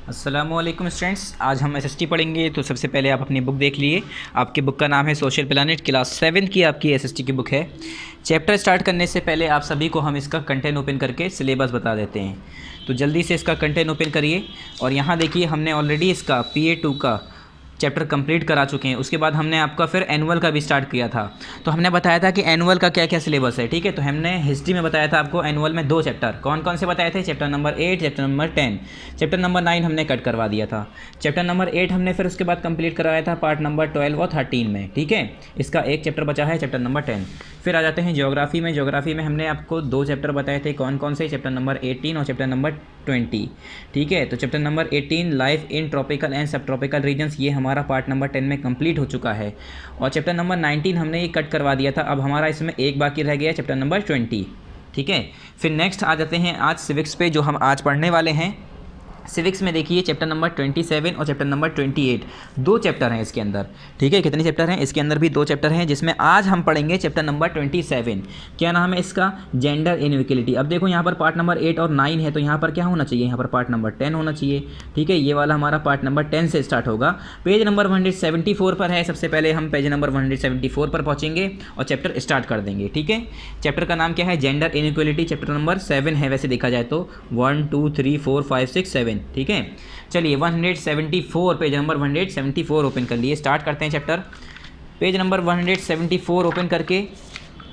अस्सलामुअलैकुम स्टूडेंट्स, आज हम एसएसटी पढ़ेंगे। तो सबसे पहले आप अपनी बुक देख लिए। आपकी बुक का नाम है सोशल प्लानिट, क्लास 7 की आपकी एसएसटी की बुक है। चैप्टर स्टार्ट करने से पहले आप सभी को हम इसका कंटेंट ओपन करके सिलेबस बता देते हैं। तो जल्दी से इसका कंटेंट ओपन करिए और यहाँ देखिए हमने ऑलरेडी इसका PA2 का चैप्टर कंप्लीट करा चुके हैं। उसके बाद हमने आपका फिर एनुअल का भी स्टार्ट किया था। तो हमने बताया था कि एनुअल का क्या क्या सिलेबस है, ठीक है। तो हमने हिस्ट्री में बताया था आपको एनुअल में 2 चैप्टर कौन कौन से बताए थे, chapter number 8, chapter number 10। Chapter number 9 हमने कट करवा दिया था। चैप्टर नंबर 8 हमने फिर उसके बाद कंप्लीट करवाया था पार्ट नंबर 12 और 13 में, ठीक है। इसका एक चैप्टर बचा है, चैप्टर नंबर 10। फिर आ जाते हैं ज्योग्राफी में। ज्योग्राफी में हमने आपको 2 चैप्टर बताए थे, कौन कौन से, चैप्टर नंबर 18 और चैप्टर नंबर 20, ठीक है। तो chapter number 18 life in tropical and सब ट्रॉपिकल रीजन्स, ये हमारा पार्ट नंबर 10 में कंप्लीट हो चुका है। और चैप्टर नंबर 19 हमने ये कट करवा दिया था। अब हमारा इसमें एक बाकी रह गया, चैप्टर नंबर 20, ठीक है। फिर नेक्स्ट आ जाते हैं आज सिविक्स पे, जो हम आज पढ़ने वाले हैं। सिविक्स में देखिए चैप्टर नंबर 27 और चैप्टर नंबर 28, 2 चैप्टर हैं इसके अंदर, ठीक है। कितने चैप्टर हैं इसके अंदर? भी 2 चैप्टर हैं, जिसमें आज हम पढ़ेंगे चैप्टर नंबर 27। क्या नाम है इसका? Gender inequality. अब देखो यहाँ पर पार्ट नंबर 8 और 9 है, तो यहाँ पर क्या होना चाहिए? यहाँ पर पार्ट नंबर 10 होना चाहिए, ठीक है। ये वाला हमारा पार्ट नंबर 10 से स्टार्ट होगा। पेज नंबर 174 पर है। सबसे पहले हम पेज नंबर 174 पर पहुँचेंगे और चैप्टर स्टार्ट कर देंगे, ठीक है। चैप्टर का नाम क्या है? Gender inequality. चैप्टर नंबर 7 है वैसे देखा जाए तो, 1 2 3 4 5 6 7, ठीक है। चलिए 174, पेज नंबर 174 ओपन कर लिए। स्टार्ट करते हैं चैप्टर। पेज नंबर 174 ओपन करके,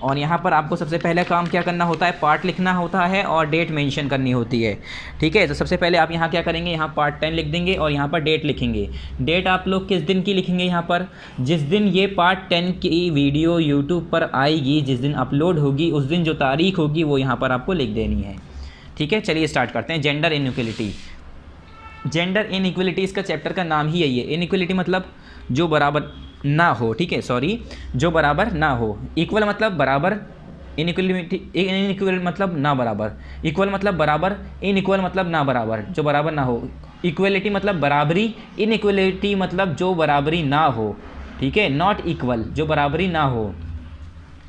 और यहाँ पर आपको सबसे पहले काम क्या करना होता है? पार्ट लिखना होता है और डेट मेंशन करनी होती है, ठीक है। तो सबसे पहले आप यहाँ क्या करेंगे? यहाँ पार्ट 10 लिख देंगे और यहाँ पर डेट लिखेंगे। डेट आप लोग किस दिन की लिखेंगे? यहाँ पर जिस दिन ये पार्ट 10 की वीडियो यूट्यूब पर आएगी, जिस दिन अपलोड होगी, उस दिन जो तारीख होगी वो यहाँ पर आपको लिख देनी है, ठीक है। चलिए स्टार्ट करते हैं। Gender inequality. जेंडर इनइक्वलिटी इसका चैप्टर का नाम ही यही है। इनइक्वलिटी मतलब जो बराबर ना हो, ठीक है, सॉरी, जो बराबर ना हो। इक्वल मतलब बराबर, इनइक्वलिटी इनइक्वल मतलब ना बराबर, इक्वल मतलब बराबर, इनइक्वल मतलब ना बराबर, जो बराबर ना हो। इक्वलिटी मतलब बराबरी, इनइक्वलिटी मतलब जो बराबरी ना हो, ठीक है। नॉट इक्वल, जो बराबरी ना हो,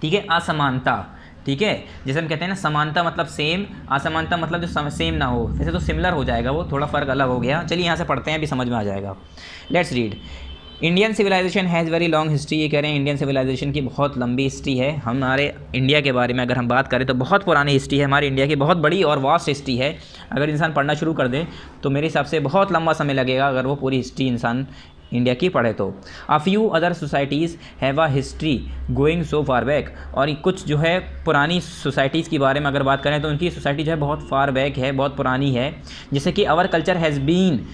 ठीक है। असमानता, ठीक है। जैसे हम कहते हैं ना, समानता मतलब सेम, असमानता मतलब जो सेम ना हो। वैसे तो सिमिलर हो जाएगा, वो थोड़ा फ़र्क अलग हो गया। चलिए यहाँ से पढ़ते हैं, अभी समझ में आ जाएगा। Let's read. Indian civilization has very long history. ये कह रहे हैं इंडियन सिविलाइजेशन की बहुत लंबी हिस्ट्री है। हमारे इंडिया के बारे में अगर हम बात करें तो बहुत पुरानी हिस्ट्री है हमारी इंडिया की, बहुत बड़ी और वास्ट हिस्ट्री है। अगर इंसान पढ़ना शुरू कर दे तो मेरे हिसाब से बहुत लंबा समय लगेगा अगर वो पूरी हिस्ट्री इंसान इंडिया की पढ़े तो। A few other societies have a history going so far back. और कुछ जो है पुरानी सोसाइटीज़ के बारे में अगर बात करें तो उनकी सोसाइटी जो है बहुत फार बैक है, बहुत पुरानी है। जैसे कि our culture has been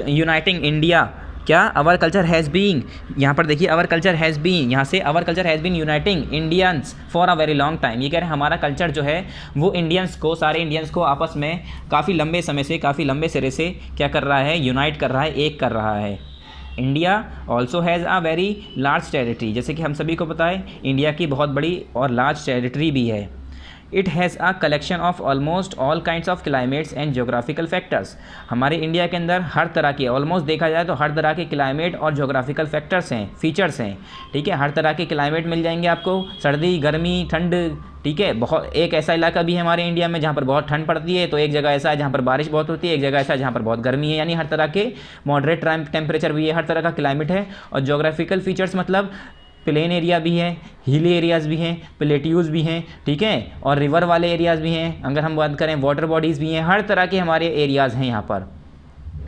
uniting India. क्या? आवर कल्चर हैज़ बीन, यहाँ पर देखिए आवर कल्चर हैज़ बीन, यहाँ से our culture has been uniting Indians for a very long time. ये कह रहे हैं हमारा कल्चर जो है वो इंडियंस को, सारे इंडियंस को आपस में काफ़ी लंबे समय से, काफ़ी लंबे सिरे से क्या कर रहा है? यूनाइट कर रहा है, एक कर रहा है। India also has a very large territory. जैसे कि हम सभी को पता है इंडिया की बहुत बड़ी और लार्ज टेरिटरी भी है। It has a collection of almost all kinds of climates and geographical factors. हमारे इंडिया के अंदर हर तरह के, ऑलमोस्ट देखा जाए तो हर तरह के क्लाइमेट और जोग्राफिकल फैक्टर्स हैं, फीचर्स हैं, ठीक है। हर तरह के क्लाइमेट मिल जाएंगे आपको, सर्दी, गर्मी, ठंड, ठीक है। बहुत एक ऐसा इलाका भी है हमारे इंडिया में जहाँ पर बहुत ठंड पड़ती है, तो एक जगह ऐसा है जहाँ पर बारिश बहुत होती है, एक जगह ऐसा है जहाँ पर बहुत गर्मी है। यानी हर तरह के मॉडरेट टेम्परेचर भी है, हर तरह का क्लाइमेट है। और जोग्राफिकल फीचर्स मतलब प्लेन एरिया भी है, हिली एरियाज़ भी हैं, प्लेट्यूज़ भी हैं, ठीक है। और रिवर वाले एरियाज़ भी हैं। अगर हम बात करें वाटर बॉडीज़ भी हैं, हर तरह के हमारे एरियाज़ हैं यहाँ पर।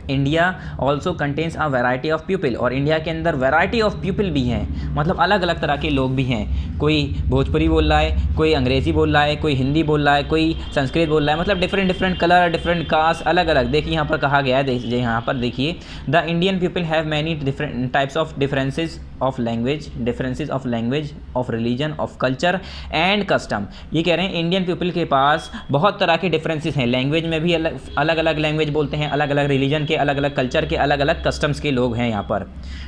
India also contains a variety of people. और इंडिया के अंदर वैरायटी ऑफ पीपल भी हैं, मतलब अलग अलग तरह के लोग भी हैं। कोई भोजपुरी बोल रहा है, कोई अंग्रेज़ी बोल रहा है, कोई हिंदी बोल रहा है, कोई संस्कृत बोल रहा है, मतलब different different colour, different caste, अलग अलग। देखिए यहाँ पर कहा गया है, यहाँ पर देखिए, the Indian people have many different types of differences of language, differences of language, of religion, of culture and custom. ये कह रहे हैं इंडियन पीपल के पास बहुत तरह के डिफरेंसेस हैं। लैंग्वेज में भी अलग अलग लैंग्वेज बोलते हैं, अलग अलग रिलीजन के, अलग अलग कल्चर के, अलग अलग कस्टम्स के लोग हैं यहाँ पर,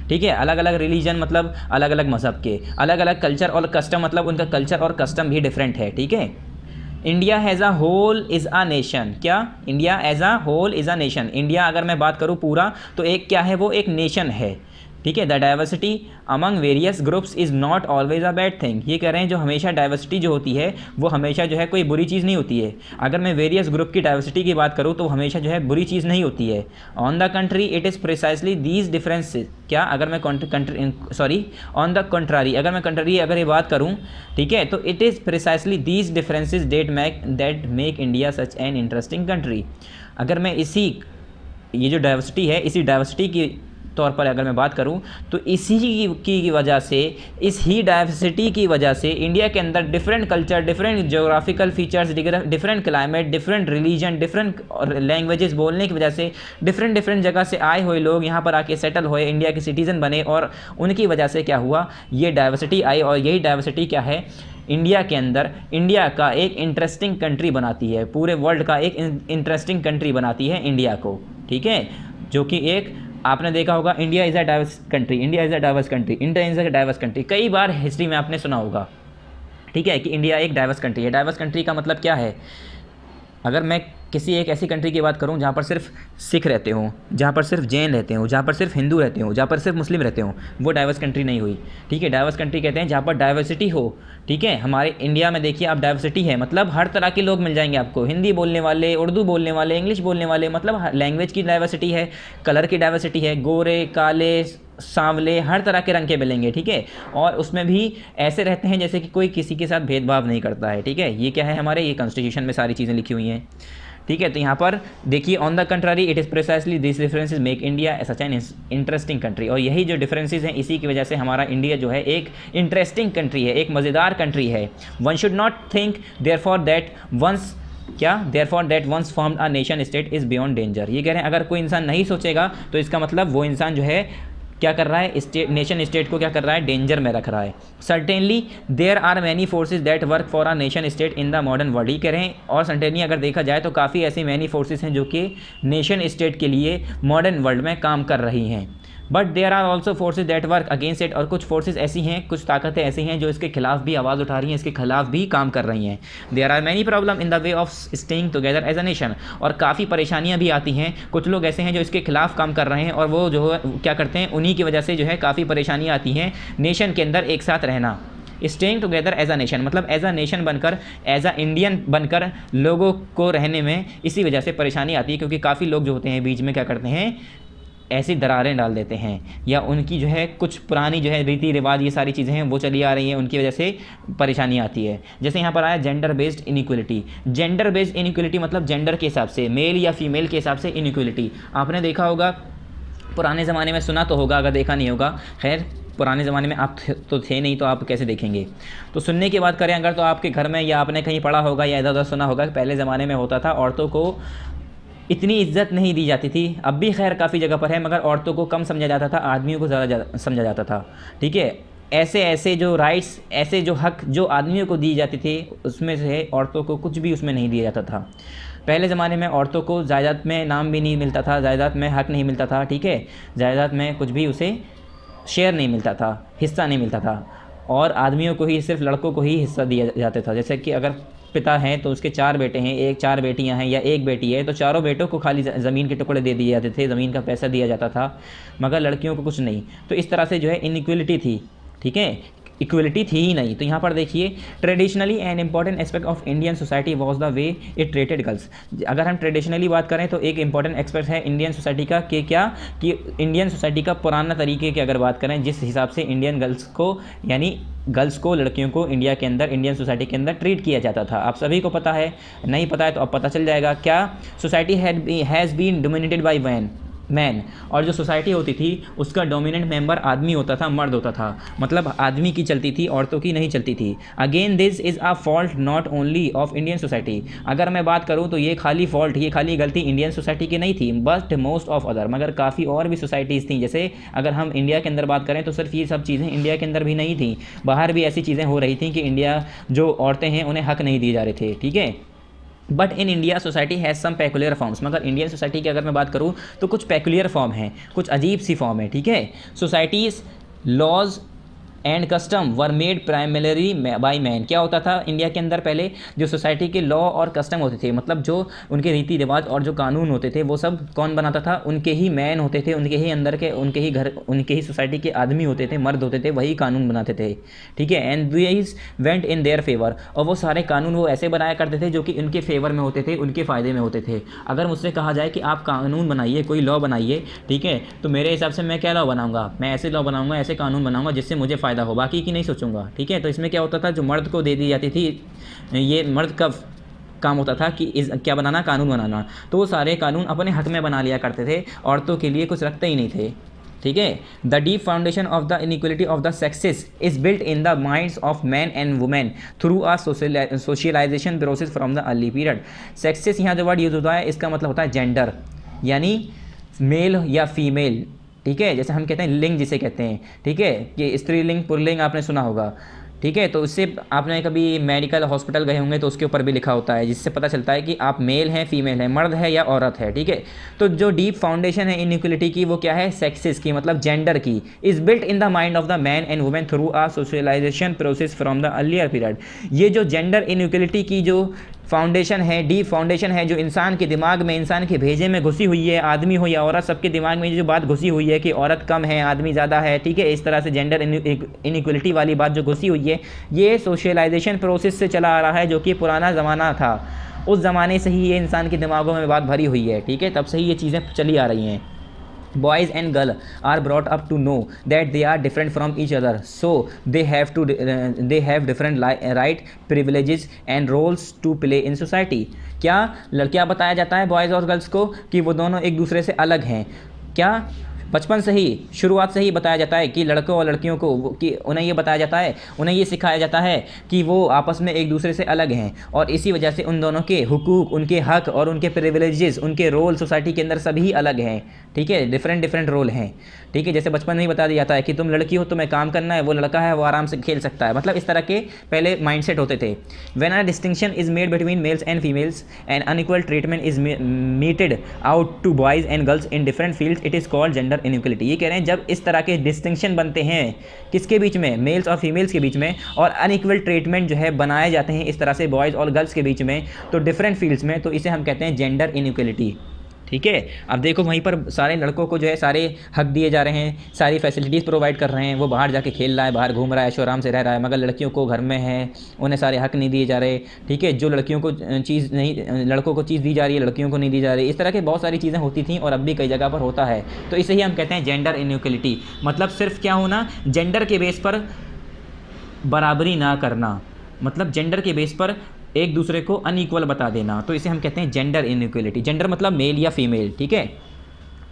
ठीक है। अलग अलग रिलीजन मतलब अलग अलग मज़हब के, अलग अलग कल्चर और कस्टम मतलब उनका कल्चर और कस्टम भी डिफरेंट है, ठीक है। India has a whole is a nation. क्या? India as a whole is a nation. India अगर मैं बात करूँ पूरा तो एक क्या है? वो एक नेशन है, ठीक है। The diversity among various groups is not always a bad thing, ये कह रहे हैं जो हमेशा डाइवर्सिटी जो होती है वो हमेशा जो है कोई बुरी चीज़ नहीं होती है। अगर मैं वेरियस ग्रुप की डाइवर्सिटी की बात करूँ तो हमेशा जो है बुरी चीज़ नहीं होती है। On the country it is precisely these differences, क्या अगर मैं ऑन द कंट्रारी, अगर मैं कंट्रारी अगर ये बात करूँ, ठीक है, तो it is precisely these differences that make India such an interesting country. अगर मैं ये जो डाइवर्सिटी है, इसी डाइवर्सिटी की तौर पर अगर मैं बात करूं तो इसी की वजह से, इस ही डाइवर्सिटी की वजह से इंडिया के अंदर different culture, different geographical features, different climate, different religion, different languages बोलने की वजह से डिफरेंट जगह से आए हुए लोग यहाँ पर आके सेटल हुए, इंडिया के सिटीज़न बने, और उनकी वजह से क्या हुआ, ये डाइवर्सिटी आई। और यही डाइवर्सिटी क्या है, इंडिया के अंदर इंडिया का एक इंटरेस्टिंग कंट्री बनाती है, पूरे वर्ल्ड का एक इंटरेस्टिंग कंट्री बनाती है इंडिया को, ठीक है। जो कि एक आपने देखा होगा, India is a diverse country, India is a diverse country, India is a diverse country, कई बार हिस्ट्री में आपने सुना होगा, ठीक है, कि इंडिया एक डाइवर्स कंट्री है। डाइवर्स कंट्री का मतलब क्या है, अगर मैं किसी एक ऐसी कंट्री की बात करूं जहाँ पर सिर्फ सिख रहते हों, जहाँ पर सिर्फ जैन रहते हों, जहाँ पर सिर्फ हिंदू रहते हों, जहाँ पर सिर्फ मुस्लिम रहते हों, वो डाइवर्स कंट्री नहीं हुई, ठीक है। डाइवर्स कंट्री कहते हैं जहाँ पर डाइवर्सिटी हो, ठीक है। हमारे इंडिया में देखिए आप, डाइवर्सिटी है मतलब हर तरह के लोग मिल जाएंगे आपको, हिंदी बोलने वाले, उर्दू बोलने वाले, इंग्लिश बोलने वाले, मतलब लैंग्वेज की डाइवर्सिटी है, कलर की डाइवर्सिटी है, गोरे काले सांवले हर तरह के रंग के मिलेंगे, ठीक है। और उसमें भी ऐसे रहते हैं जैसे कि कोई किसी के साथ भेदभाव नहीं करता है, ठीक है। ये क्या है, हमारे ये कॉन्स्टिट्यूशन में सारी चीज़ें लिखी हुई हैं, ठीक है। तो यहाँ पर देखिए, on the contrary it is precisely this differences make India such an interesting country, और यही जो डिफरेंसेस हैं इसी की वजह से हमारा इंडिया जो है एक इंटरेस्टिंग कंट्री है, एक मज़ेदार कंट्री है। One should not think therefore that once formed a nation state is beyond danger, ये कह रहे हैं अगर कोई इंसान नहीं सोचेगा तो इसका मतलब वो इंसान जो है क्या कर रहा है, नेशन स्टेट को क्या कर रहा है, डेंजर में रख रहा है। Certainly there are many forces that work for a nation state in the modern world, ये कह रहे हैं, और सर्टेनली अगर देखा जाए तो काफ़ी ऐसी मैनी फोर्सेज हैं जो कि नेशन स्टेट के लिए मॉडर्न वर्ल्ड में काम कर रही हैं। But there are also forces that work against it, और कुछ फोर्सेज ऐसी हैं, कुछ ताकतें ऐसी हैं जो इसके खिलाफ भी आवाज़ उठा रही हैं, इसके खिलाफ भी काम कर रही हैं। There are many problem in the way of staying together as a nation, और काफ़ी परेशानियां भी आती हैं, कुछ लोग ऐसे हैं जो इसके खिलाफ काम कर रहे हैं, और वो जो है क्या करते हैं, उन्हीं की वजह से जो है काफ़ी परेशानियाँ आती हैं नेशन के अंदर एक साथ रहना। Staying together as a nation मतलब एज अ नेशन बनकर, एज अ इंडियन बनकर लोगों को रहने में इसी वजह से परेशानी आती है, क्योंकि काफ़ी लोग जो होते हैं बीच में क्या करते हैं, ऐसी दरारें डाल देते हैं, या उनकी जो है कुछ पुरानी जो है रीति रिवाज, ये सारी चीज़ें हैं वो चली आ रही हैं, उनकी वजह से परेशानी आती है। जैसे यहाँ पर आया gender based inequality, gender based inequality मतलब जेंडर के हिसाब से, मेल या फीमेल के हिसाब से इनइक्वलिटी। आपने देखा होगा, पुराने ज़माने में सुना तो होगा, अगर देखा नहीं होगा, खैर पुराने ज़माने में आप तो थे नहीं तो आप कैसे देखेंगे। तो सुनने की बात करें अगर, तो आपके घर में या आपने कहीं पढ़ा होगा या इधर उधर सुना होगा, पहले ज़माने में होता था औरतों को इतनी इज्जत नहीं दी जाती थी, अब भी खैर काफ़ी जगह पर है, मगर औरतों को कम समझा जाता था, आदमियों को ज़्यादा समझा जाता था, ठीक है। ऐसे जो राइट्स, ऐसे जो हक जो आदमियों को दिए जाते थे, उसमें से औरतों को कुछ भी उसमें नहीं दिया जाता था। पहले ज़माने में औरतों को जायदाद में नाम भी नहीं मिलता था, जायदाद में हक नहीं मिलता था, ठीक है, जायदाद में कुछ भी उसे शेयर नहीं मिलता था, हिस्सा नहीं मिलता था, और आदमियों को ही, सिर्फ लड़कों को ही हिस्सा दिया जाता था। जैसे कि अगर पिता हैं तो उसके 4 बेटे हैं, 4 बेटियां हैं या 1 बेटी है, तो चारों बेटों को खाली ज़मीन के टुकड़े दे दिए जाते थे, ज़मीन का पैसा दिया जाता था, मगर लड़कियों को कुछ नहीं। तो इस तरह से जो है इनइक्वलिटी थी, ठीक है, इक्वलिटी थी ही नहीं। तो यहाँ पर देखिए, traditionally an important aspect of Indian society was the way it treated girls. अगर हम ट्रेडिशनली बात करें तो एक इंपॉर्टेंट एस्पेक्ट है इंडियन सोसाइटी का कि क्या, कि इंडियन सोसाइटी का पुराना तरीके की अगर बात करें, जिस हिसाब से इंडियन गर्ल्स को, यानी गर्ल्स को, लड़कियों को इंडिया के अंदर, इंडियन सोसाइटी के अंदर ट्रीट किया जाता था, आप सभी को पता है, नहीं पता है तो अब पता चल जाएगा। क्या, society has been dominated by man, और जो सोसाइटी होती थी उसका डोमिनेंट मेंबर आदमी होता था, मर्द होता था, मतलब आदमी की चलती थी, औरतों की नहीं चलती थी। Again this is a fault not only of Indian society, अगर मैं बात करूँ तो ये खाली फॉल्ट, ये खाली गलती इंडियन सोसाइटी की नहीं थी, बट मोस्ट ऑफ अदर, मगर काफ़ी और भी सोसाइटीज़ थी। जैसे अगर हम इंडिया के अंदर बात करें तो सिर्फ ये सब चीज़ें इंडिया के अंदर भी नहीं थी, बाहर भी ऐसी चीज़ें हो रही थी कि इंडिया जो औरतें हैं उन्हें हक नहीं दिए जा रहे थे, ठीक है। But in India society has some peculiar forms, मगर इंडियन सोसाइटी की अगर मैं बात करूँ तो कुछ पेकुलियर फॉर्म हैं, कुछ अजीब सी फॉर्म है, ठीक है। Societies laws and custom were made primary by man. क्या होता था इंडिया के अंदर पहले, जो सोसाइटी के लॉ और कस्टम होते थे, मतलब जो उनके रीति रिवाज और जो कानून होते थे, वो सब कौन बनाता था? उनके ही मैन होते थे, उनके ही अंदर के, उनके ही घर, उनके ही सोसाइटी के आदमी होते थे, मर्द होते थे, वही कानून बनाते थे, ठीक है। And these went in their favour, और वो सारे कानून वो ऐसे बनाया करते थे जो कि उनके फेवर में होते थे, उनके फ़ायदे में होते थे। अगर मुझसे कहा जाए कि आप कानून बनाइए, कोई लॉ बनाइए, ठीक है, तो मेरे हिसाब से मैं क्या लॉ बनाऊंगा? मैं ऐसे लॉ बनाऊंगा, ऐसे कानून बनाऊंगा जिससे मुझे फ़ायदा हो, बाकी की नहीं सोचूंगा, ठीक है। तो इसमें क्या होता था, जो मर्द को दे दी जाती थी, ये मर्द का काम होता था कि क्या बनाना? कानून बनाना। तो वो सारे कानून अपने हक में बना लिया करते थे, औरतों के लिए कुछ रखते ही नहीं थे, ठीक है। The deep foundation of the inequality of the sexes is built in the minds of man and women through a socialization process from the early period. Sexes यहाँ जो वर्ड यूज होता है, इसका मतलब होता है जेंडर, यानी मेल या फीमेल, ठीक है। जैसे हम कहते हैं लिंग जिसे कहते हैं, ठीक है, कि स्त्रीलिंग पुल्लिंग आपने सुना होगा, ठीक है। तो इससे आपने कभी मेडिकल हॉस्पिटल गए होंगे तो उसके ऊपर भी लिखा होता है, जिससे पता चलता है कि आप मेल हैं, फीमेल है, मर्द है या औरत है, ठीक है। तो जो डीप फाउंडेशन है इनइक्वलिटी की, वो क्या है? सेक्सेस की, मतलब जेंडर की। Is built in the mind of the man and women through a socialization process from the earlier period. ये जो जेंडर इनइक्वलिटी की जो फाउंडेशन है, डीप फाउंडेशन है, जो इंसान के दिमाग में, इंसान के भेजे में घुसी हुई है, आदमी हो या औरत, सबके दिमाग में जो बात घुसी हुई है कि औरत कम है, आदमी ज़्यादा है, ठीक है, इस तरह से जेंडर इनइक्वलिटी वाली बात जो घुसी हुई है, ये सोशलाइजेशन प्रोसेस से चला आ रहा है, जो कि पुराना ज़माना था। उस ज़माने से ही ये इंसान के दिमागों में बात भरी हुई है, ठीक है, तब से ही ये चीज़ें चली आ रही हैं। Boys and girl are brought up to know that they are different from each other, so they have different right, privileges and roles to play in society। क्या लड़कियां बताया जाता है बॉयज़ और गर्ल्स को कि वो दोनों एक दूसरे से अलग हैं? क्या बचपन से ही, शुरुआत से ही बताया जाता है कि लड़कों और लड़कियों को कि उन्हें ये बताया जाता है, उन्हें ये सिखाया जाता है कि वो आपस में एक दूसरे से अलग हैं, और इसी वजह से उन दोनों के हुकूक, उनके हक और उनके प्रिविलेजेस, उनके रोल सोसाइटी के अंदर सभी अलग हैं, ठीक है, डिफरेंट रोल हैं, ठीक है। जैसे बचपन में ही बता दिया जाता है कि तुम लड़की हो, तुम्हें काम करना है, वो लड़का है, वो आराम से खेल सकता है, मतलब इस तरह के पहले माइंडसेट होते थे। When a distinction is made between males and females and unequal treatment is meted out to boys and girls in different fields, it is called gender inequality. ये कह रहे हैं जब इस तरह के डिस्टिंक्शन बनते हैं किसके बीच में? मेल्स और फीमेल्स के बीच में, और अनइक्वल ट्रीटमेंट जो है बनाए जाते हैं इस तरह से बॉयज़ और गर्ल्स के बीच में, तो डिफरेंट फील्ड्स में, तो इसे हम कहते हैं जेंडर इनइक्वलिटी, ठीक है। अब देखो वहीं पर सारे लड़कों को जो है सारे हक दिए जा रहे हैं, सारी फैसिलिटीज़ प्रोवाइड कर रहे हैं, वो बाहर जाके खेल रहा है, बाहर घूम रहा है, ऐशो आराम से रह रहा है, मगर लड़कियों को घर में है, उन्हें सारे हक नहीं दिए जा रहे, ठीक है। जो लड़कियों को चीज़ नहीं, लड़कों को चीज़ दी जा रही है, लड़कियों को नहीं दी जा रही, इस तरह के बहुत सारी चीज़ें होती थी और अब भी कई जगह पर होता है। तो इसे ही हम कहते हैं जेंडर इनइक्वलिटी, मतलब सिर्फ क्या होना, जेंडर के बेस पर बराबरी ना करना, मतलब जेंडर के बेस पर एक दूसरे को अनइक्वल बता देना, तो इसे हम कहते हैं जेंडर इनइक्वलिटी। जेंडर मतलब मेल या फीमेल, ठीक है।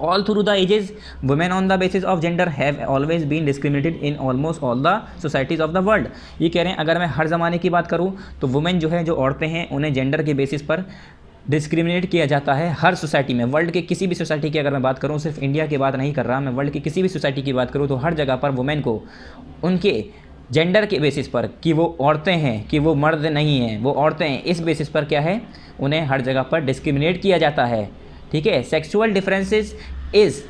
All through the ages women on the basis of gender have always been discriminated in almost all the societies of the world. ये कह रहे हैं अगर मैं हर ज़माने की बात करूँ तो वुमेन जो है, जो औरतें हैं, उन्हें जेंडर के बेसिस पर डिस्क्रिमिनेट किया जाता है हर सोसाइटी में। वर्ल्ड के किसी भी सोसाइटी की अगर मैं बात करूँ, सिर्फ इंडिया की बात नहीं कर रहा मैं, वर्ल्ड की किसी भी सोसाइटी की बात करूँ, तो हर जगह पर वुमेन को उनके जेंडर के बेसिस पर, कि वो औरतें हैं, कि वो मर्द नहीं हैं, वो औरतें हैं, इस बेसिस पर क्या है, उन्हें हर जगह पर डिस्क्रिमिनेट किया जाता है, ठीक है। Sexual differences is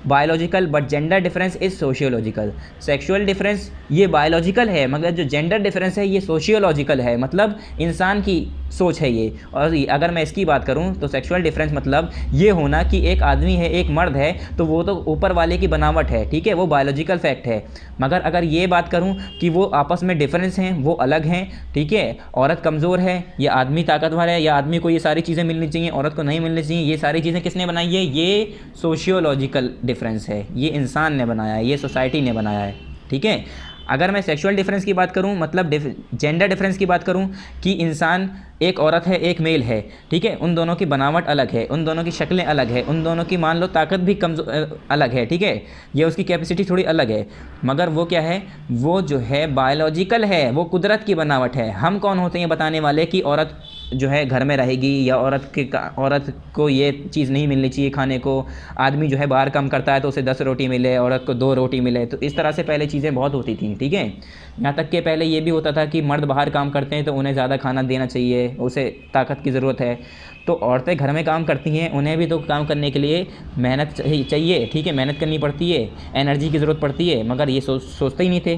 biological but gender difference is sociological. Sexual difference ये बायोलॉजिकल है, मगर जो जेंडर डिफरेंस है ये सोशियोलॉजिकल है, मतलब इंसान की सोच है ये। और अगर मैं इसकी बात करूं तो सेक्सुअल डिफरेंस मतलब ये होना कि एक आदमी है, एक मर्द है, तो वो तो ऊपर वाले की बनावट है, ठीक है, वो बायोलॉजिकल फैक्ट है। मगर अगर ये बात करूं कि वो आपस में डिफरेंस हैं, वो अलग हैं, ठीक है, औरत कमज़ोर है या आदमी ताकतवर है, या आदमी को ये सारी चीज़ें मिलनी चाहिए, औरत को नहीं मिलनी चाहिए, ये सारी चीज़ें किसने बनाई है? ये सोशियोलॉजिकल डिफरेंस है, ये इंसान ने बनाया है, ये सोसाइटी ने बनाया है, ठीक है। अगर मैं सेक्सुअल डिफरेंस की बात करूं, मतलब जेंडर डिफरेंस की बात करूं कि इंसान, एक औरत है, एक मेल है, ठीक है, उन दोनों की बनावट अलग है, उन दोनों की शक्लें अलग है, उन दोनों की मान लो ताकत भी अलग है, ठीक है, ये उसकी कैपेसिटी थोड़ी अलग है, मगर वो क्या है, वो जो है बायोलॉजिकल है, वो कुदरत की बनावट है। हम कौन होते हैं बताने वाले कि औरत जो है घर में रहेगी, या औरत को ये चीज़ नहीं मिलनी चाहिए खाने को, आदमी जो है बाहर काम करता है तो उसे 10 रोटी मिले, औरत को 2 रोटी मिले। तो इस तरह से पहले चीज़ें बहुत होती थी, ठीक है। यहाँ तक कि पहले ये भी होता था कि मर्द बाहर काम करते हैं तो उन्हें ज़्यादा खाना देना चाहिए, उसे ताकत की ज़रूरत है, तो औरतें घर में काम करती हैं, उन्हें भी तो काम करने के लिए मेहनत चाहिए, ठीक है, मेहनत करनी पड़ती है, एनर्जी की ज़रूरत पड़ती है, मगर ये सोचते ही नहीं थे,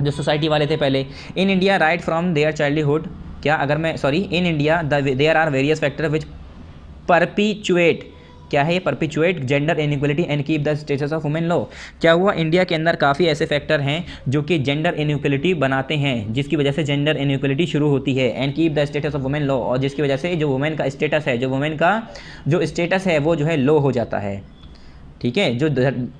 जो सोसाइटी वाले थे पहले। In India right from their childhood, क्या अगर मैं sorry in India there are various factor which perpetuate, क्या है ये perpetuate gender inequality and keep the status of women low. क्या हुआ, इंडिया के अंदर काफ़ी ऐसे फैक्टर हैं जो कि जेंडर इनइक्वलिटी बनाते हैं, जिसकी वजह से जेंडर इनइक्वलिटी शुरू होती है, and keep the status of women low, और जिसकी वजह से जो वुमेन का स्टेटस है, जो वुमेन का जो स्टेटस है वो जो है लो हो जाता है। ठीक है, जो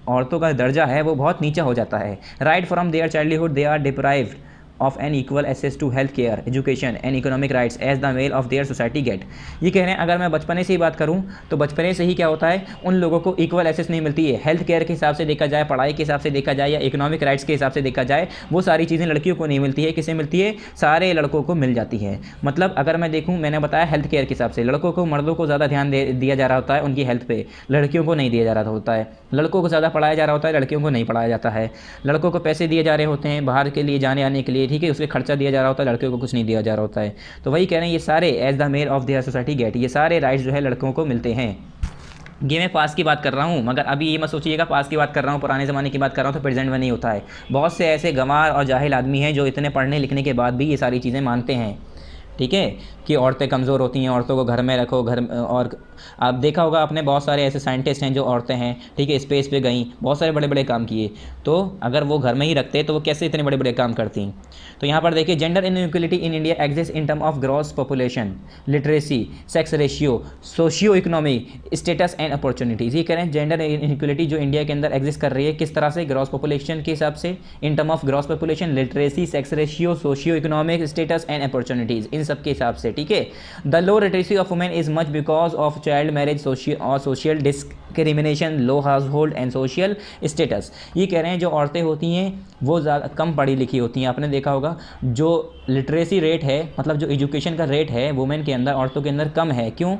औरतों का दर्जा है वो बहुत नीचा हो जाता है। Right from their childhood they are deprived of an equal access to health care, education and economic rights as the male of their society get. ये कह रहे हैं अगर मैं बचपने से ही बात करूं तो बचपने से ही क्या होता है, उन लोगों को इक्वल एक्सेस नहीं मिलती है। हेल्थ केयर के हिसाब से देखा जाए, पढ़ाई के हिसाब से देखा जाए, या इकोनॉमिक राइट्स के हिसाब से देखा जाए, वो सारी चीज़ें लड़कियों को नहीं मिलती है। किसे मिलती है? सारे लड़कों को मिल जाती है। मतलब अगर मैं देखूँ, मैंने बताया हेल्थ केयर के हिसाब से लड़कों को, मर्दों को ज़्यादा ध्यान दिया जा रहा होता है उनकी हेल्थ पे, लड़कियों को नहीं दिया जा रहा होता है। लड़कों को ज़्यादा पढ़ाया जा रहा होता है, लड़कियों को नहीं पढ़ाया जाता है। लड़कों को पैसे दिए जा रहे होते हैं बाहर के लिए जाने आने के लिए, ठीक है, उसके खर्चा दिया जा रहा होता है, लड़कियों को कुछ नहीं दिया जा रहा होता है। तो वही कह रहे हैं ये सारे as the male of their society get, ये सारे राइट्स जो है लड़कों को मिलते हैं। ये मैं पास की बात कर रहा हूँ, मगर अभी ये मत सोचिएगा पास की बात कर रहा हूँ, पुराने ज़माने की बात कर रहा हूँ तो प्रेजेंट में नहीं होता है। बहुत से ऐसे गंवार और जाहिल आदमी हैं जो इतने पढ़ने लिखने के बाद भी ये सारी चीज़ें मानते हैं, ठीक है, कि औरतें कमज़ोर होती हैं, औरतों को घर में रखो, घर और आप देखा होगा आपने बहुत सारे ऐसे साइंटिस्ट हैं जो औरतें हैं, ठीक है, स्पेस पे गई, बहुत सारे बड़े बड़े काम किए, तो अगर वो घर में ही रखते तो वो कैसे इतने बड़े बड़े काम करती। तो यहाँ पर देखिए, gender inequality in India exist in term of gross population, literacy, sex ratio, socio economic status and opportunities. ये कह रहे हैं जेंडर इनइक्वलिटी जो इंडिया के अंदर एग्जिस्ट कर रही है, किस तरह से? ग्रॉस पॉपुलेशन के हिसाब से, in term of gross population, literacy, sex ratio, socio economic status and opportunities, इन सब के हिसाब से, ठीक है। The low literacy of women is much because of child marriage और social discrimination, low household and social status. ये कह रहे हैं जो औरतें होती हैं वो ज़्यादा कम पढ़ी लिखी होती हैं। आपने देखा होगा जो लिटरेसी रेट है, मतलब जो एजुकेशन का रेट है वुमेन के अंदर, औरतों के अंदर कम है। क्यों?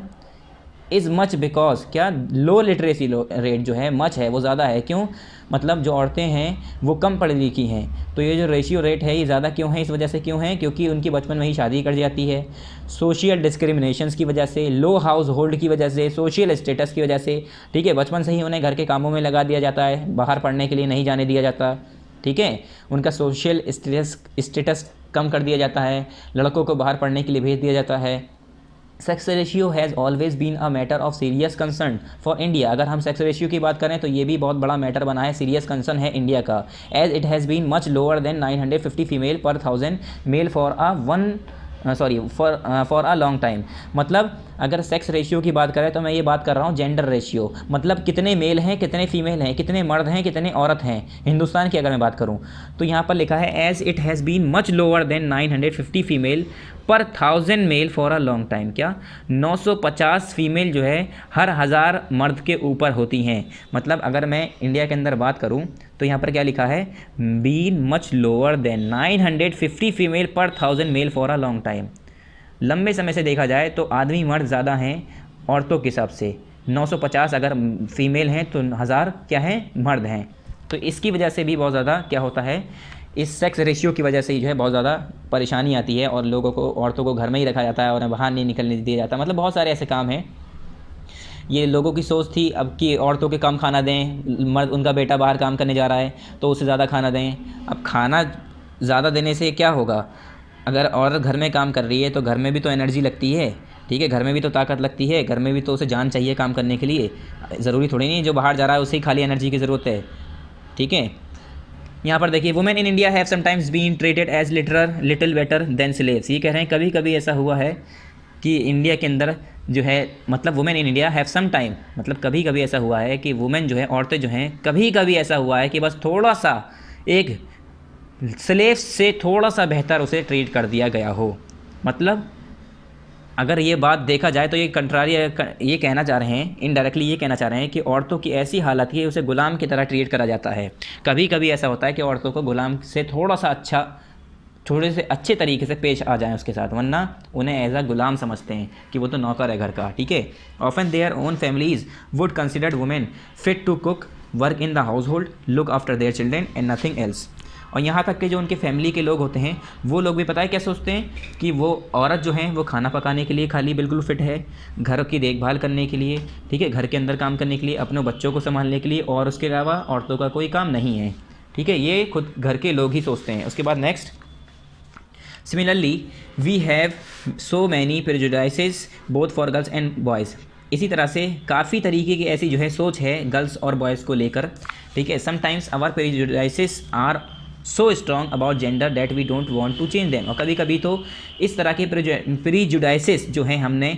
इज़ मच बिकॉज, क्या? लो लिटरेसी रेट जो है, मच है, वो ज़्यादा है। क्यों? मतलब जो औरतें हैं वो कम पढ़ी लिखी हैं, तो ये जो रेशियो रेट है ये ज़्यादा क्यों है? इस वजह से क्यों है? क्योंकि उनकी बचपन में ही शादी कर जाती है, सोशल डिस्क्रिमिनेशंस की वजह से, लो हाउस होल्ड की वजह से, सोशल स्टेटस की वजह से, ठीक है, बचपन से ही उन्हें घर के कामों में लगा दिया जाता है, बाहर पढ़ने के लिए नहीं जाने दिया जाता, ठीक है, उनका सोशल स्टेटस कम कर दिया जाता है, लड़कों को बाहर पढ़ने के लिए भेज दिया जाता है। Sex ratio has always been a matter of serious concern for India. अगर हम सेक्स रेशियो की बात करें तो ये भी बहुत बड़ा मैटर बना है, सीरियस कंसर्न है इंडिया का। As it has been much lower than 950 female per 1000 male for a long time. मतलब अगर सेक्स रेशियो की बात करें तो मैं ये बात कर रहा हूँ जेंडर रेशियो, मतलब कितने मेल हैं, कितने फीमेल हैं, कितने मर्द हैं, कितने औरत हैं। हिंदुस्तान की अगर मैं बात करूँ तो यहाँ पर लिखा है as it has been much lower than 950 female per 1000 male for a long time. क्या? 950 फीमेल जो है हर 1000 मर्द के ऊपर होती हैं। मतलब अगर मैं इंडिया के अंदर बात करूं तो यहाँ पर क्या लिखा है? Been much lower than 950 female per 1000 male for a long time. लंबे समय से देखा जाए तो आदमी मर्द ज़्यादा हैं औरतों के हिसाब से। 950 अगर फीमेल हैं तो 1000 क्या हैं? मर्द हैं। तो इसकी वजह से भी बहुत ज़्यादा क्या होता है, इस सेक्स रेशियो की वजह से ही जो है बहुत ज़्यादा परेशानी आती है, और लोगों को, औरतों को घर में ही रखा जाता है और बाहर नहीं निकलने दिया जाता। मतलब बहुत सारे ऐसे काम हैं। ये लोगों की सोच थी अब कि औरतों के कम खाना दें, मर्द, उनका बेटा बाहर काम करने जा रहा है तो उसे ज़्यादा खाना दें। अब खाना ज़्यादा देने से क्या होगा? अगर औरत घर में काम कर रही है तो घर में भी तो एनर्जी लगती है, ठीक है, घर में भी तो ताकत लगती है, घर में भी तो उसे जान चाहिए काम करने के लिए। ज़रूरी थोड़ी नहीं जो बाहर जा रहा है उसे ही खाली एनर्जी की ज़रूरत है, ठीक है। यहाँ पर देखिए, women in India have sometimes been treated as little better than slaves. ये कह रहे हैं कभी कभी ऐसा हुआ है कि इंडिया के अंदर जो है, मतलब women in India have some time, मतलब कभी कभी ऐसा हुआ है कि वुमेन जो है, औरतें जो हैं, कभी कभी ऐसा हुआ है कि बस थोड़ा सा एक स्लेव से थोड़ा सा बेहतर उसे ट्रीट कर दिया गया हो। मतलब अगर ये बात देखा जाए तो ये कंट्रारी, ये कहना चाह रहे हैं, इनडायरेक्टली ये कहना चाह रहे हैं कि औरतों की ऐसी हालत है उसे गुलाम की तरह ट्रीट करा जाता है। कभी कभी ऐसा होता है कि औरतों को गुलाम से थोड़ा सा थोड़े से अच्छे तरीके से पेश आ जाएं उसके साथ, वरना उन्हें एज अ गुलाम समझते हैं कि वो तो नौकर है घर का, ठीक है। Often their own families would consider women fit to cook, work in the household, look after their children and nothing else. और यहाँ तक कि जो उनके फैमिली के लोग होते हैं वो लोग भी पता है क्या सोचते हैं कि वो औरत जो है वो खाना पकाने के लिए खाली बिल्कुल फिट है, घर की देखभाल करने के लिए, ठीक है, घर के अंदर काम करने के लिए, अपने बच्चों को संभालने के लिए, और उसके अलावा औरतों का कोई काम नहीं है, ठीक है, ये खुद घर के लोग ही सोचते हैं। उसके बाद next, similarly we have so many prejudices both for girls and boys. इसी तरह से काफ़ी तरीके की ऐसी जो है सोच है गर्ल्स और बॉयज़ को लेकर, ठीक है। Sometimes our prejudices are so strong about gender that we don't want to change them. और कभी कभी तो इस तरह के प्रीजुडाइसेस जो हैं हमने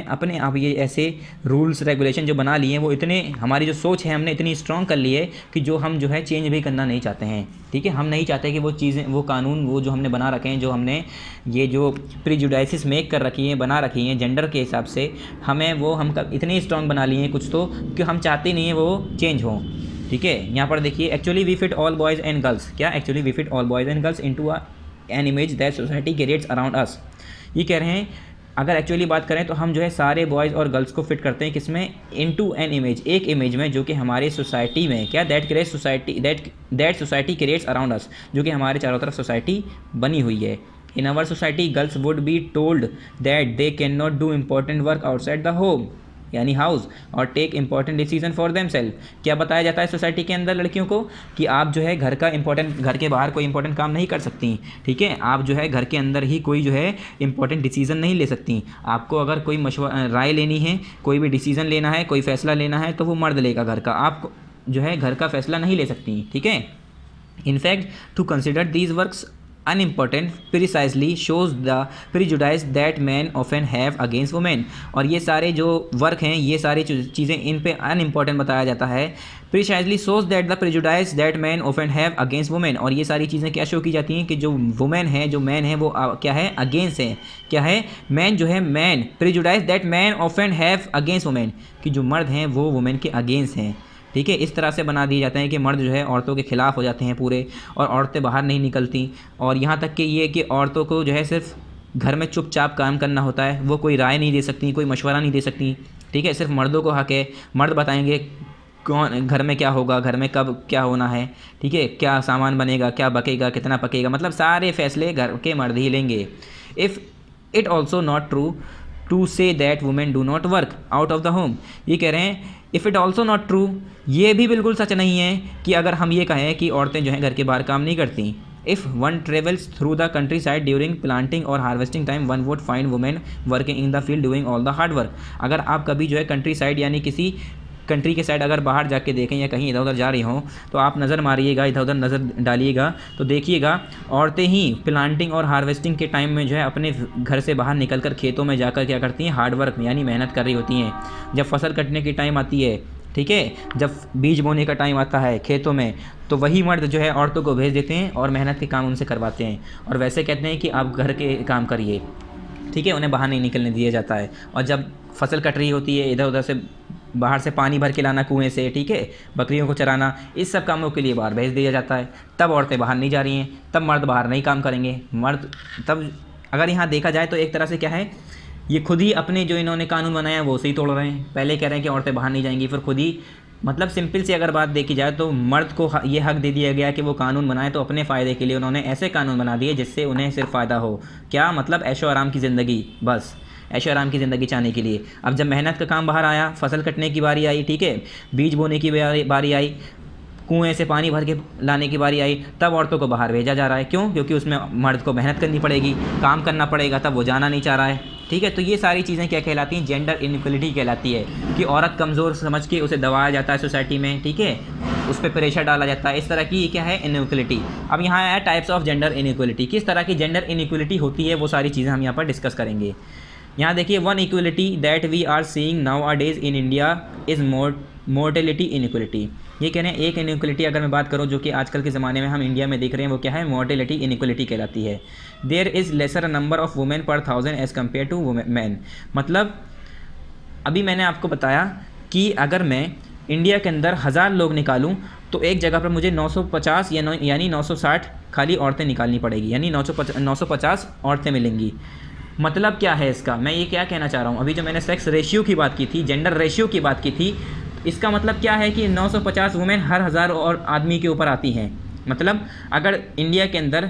अपने आप ये ऐसे रूल्स रेगुलेशन जो बना लिए हैं, वो इतने, हमारी जो सोच है हमने इतनी स्ट्रॉन्ग कर ली है कि जो हम जो है चेंज भी करना नहीं चाहते हैं, ठीक है। हम नहीं चाहते कि वो चीज़ें, वो कानून, वो जो हमने बना रखे हैं, जो हमने ये जो प्रीजुडाइसेस मेक कर रखी हैं, बना रखी हैं जेंडर के हिसाब से, हमें वो हम इतने स्ट्रॉन्ग बना लिए हैं कुछ तो, कि हम चाहते नहीं हैं वो चेंज हों, ठीक है। यहाँ पर देखिए, actually we fit all boys and girls, क्या actually we fit all boys and girls into an image that society creates around us. ये कह रहे हैं अगर एक्चुअली बात करें तो हम जो है सारे बॉयज़ और गर्ल्स को फिट करते हैं किसमें, इनटू एन इमेज, एक इमेज में, जो कि हमारे सोसाइटी में क्या, that creates society, that society creates around us, जो कि हमारे चारों तरफ सोसाइटी बनी हुई है। In our society girls would be told that they can not do important work outside the home, यानी हाउस, और take important decision for themselves. क्या बताया जाता है सोसाइटी के अंदर लड़कियों को, कि आप जो है घर के बाहर कोई इंपॉर्टेंट काम नहीं कर सकती, ठीक है। आप जो है घर के अंदर ही कोई जो है इंपॉर्टेंट डिसीजन नहीं ले सकती। आपको अगर कोई राय लेनी है, कोई भी डिसीजन लेना है, कोई फैसला लेना है, तो वो मर्द लेगा घर का, आप जो है घर का फैसला नहीं ले सकती, ठीक है। In fact to consider these works unimportant precisely shows the prejudice that man often have against women. और ये सारे जो वर्क हैं, ये सारी चीज़ें, इन पे अनइम्पॉर्टेंट बताया जाता है। Precisely shows that the prejudice that man often have against women. और ये सारी चीज़ें क्या शो की जाती हैं कि जो वुमेन है, जो मैन है, वो क्या है, अगेंस्ट है। क्या है, मैन जो है, man prejudice that man often have against women, कि जो मर्द हैं वो वुमेन के अगेंस्ट हैं, ठीक है। इस तरह से बना दिए जाते हैं कि मर्द जो है औरतों के खिलाफ़ हो जाते हैं पूरे, और औरतें बाहर नहीं निकलती। और यहाँ तक कि ये कि औरतों को जो है सिर्फ घर में चुपचाप काम करना होता है, वो कोई राय नहीं दे सकती, कोई मशवरा नहीं दे सकती, ठीक है। सिर्फ मर्दों को हक है, मर्द बताएंगे कौन घर में क्या होगा, घर में कब क्या होना है, ठीक है, क्या सामान बनेगा, क्या बकेगा, कितना पकेगा, मतलब सारे फैसले घर के मर्द ही लेंगे। If it also not true to say that women do not work out of the home. ये कह रहे हैं if it also not true, ये भी बिल्कुल सच नहीं है कि अगर हम ये कहें कि औरतें जो हैं घर के बाहर काम नहीं करती। If one travels through the countryside during planting और harvesting time one would find women working in the field doing all the hard work. अगर आप कभी जो है कंट्री साइड, यानी किसी कंट्री के साइड अगर बाहर जाके देखें या कहीं इधर उधर जा रही हों, तो आप नज़र मारिएगा, इधर उधर नज़र डालिएगा, तो देखिएगा औरतें ही प्लांटिंग और हार्वेस्टिंग के टाइम में जो है अपने घर से बाहर निकलकर खेतों में जाकर क्या करती हैं, हार्ड वर्क यानी मेहनत कर रही होती हैं। जब फसल कटने की टाइम आती है, ठीक है, जब बीज बोने का टाइम आता है खेतों में, तो वही मर्द जो है औरतों को भेज देते हैं और मेहनत के काम उनसे करवाते हैं, और वैसे कहते हैं कि आप घर के काम करिए, ठीक है, उन्हें बाहर नहीं निकलने दिया जाता है। और जब फसल कट रही होती है, इधर उधर से बाहर से पानी भर के लाना कुएं से, ठीक है, बकरियों को चराना, इस सब कामों के लिए बाहर भेज दिया जाता है। तब औरतें बाहर नहीं जा रही हैं, तब मर्द बाहर नहीं काम करेंगे। मर्द तब अगर यहाँ देखा जाए तो एक तरह से क्या है, ये खुद ही अपने जो इन्होंने कानून बनाया वो सही तोड़ रहे हैं। पहले कह रहे हैं कि औरतें बाहर नहीं जाएंगी, फिर खुद ही, मतलब सिंपल सी अगर बात देखी जाए तो मर्द को ये हक दे दिया गया कि वो कानून बनाए, तो अपने फ़ायदे के लिए उन्होंने ऐसे कानून बना दिए जिससे उन्हें सिर्फ फ़ायदा हो। क्या मतलब, ऐशो आराम की ज़िंदगी, बस ऐशो आराम की ज़िंदगी चाहने के लिए। अब जब मेहनत का काम बाहर आया, फसल कटने की बारी आई, ठीक है, बीज बोने की बारी आई, कुएं से पानी भर के लाने की बारी आई, तब औरतों को बाहर भेजा जा रहा है। क्यों? क्योंकि उसमें मर्द को मेहनत करनी पड़ेगी, काम करना पड़ेगा, तब वो जाना नहीं चाह रहा है, ठीक है। तो ये सारी चीज़ें क्या कहलाती हैं, जेंडर इनइक्वलिटी कहलाती है, कि औरत कमज़ोर समझ के उसे दबाया जाता है सोसाइटी में, ठीक है, उस पर प्रेशर डाला जाता है। इस तरह की क्या है, इनइक्वलिटी। अब यहाँ आया टाइप्स ऑफ जेंडर इनइक्वलिटी, किस तरह की जेंडर इनइक्वलिटी होती है, वो सारी चीज़ें हम यहाँ पर डिस्कस करेंगे। यहाँ देखिए, one equality that we are seeing nowadays in India is mortality inequality. ये कह रहे हैं एक इनइक्वलिटी अगर मैं बात करूँ जो कि आजकल के ज़माने में हम इंडिया में देख रहे हैं, वो क्या है, मोर्टेलिटी इनइक्वलिटी कहलाती है। There is lesser number of women per 1000 as compare to man. मतलब अभी मैंने आपको बताया कि अगर मैं इंडिया के अंदर 1000 लोग निकालूं तो एक जगह पर मुझे 950 यानी 960 खाली औरतें निकालनी पड़ेगी, यानी 950 औरतें मिलेंगी। मतलब क्या है इसका, मैं ये क्या कहना चाह रहा हूँ, अभी जो मैंने सेक्स रेशियो की बात की थी, जेंडर रेशियो की बात की थी, इसका मतलब क्या है कि 950 वुमेन हर 1000 और आदमी के ऊपर आती हैं। मतलब अगर इंडिया के अंदर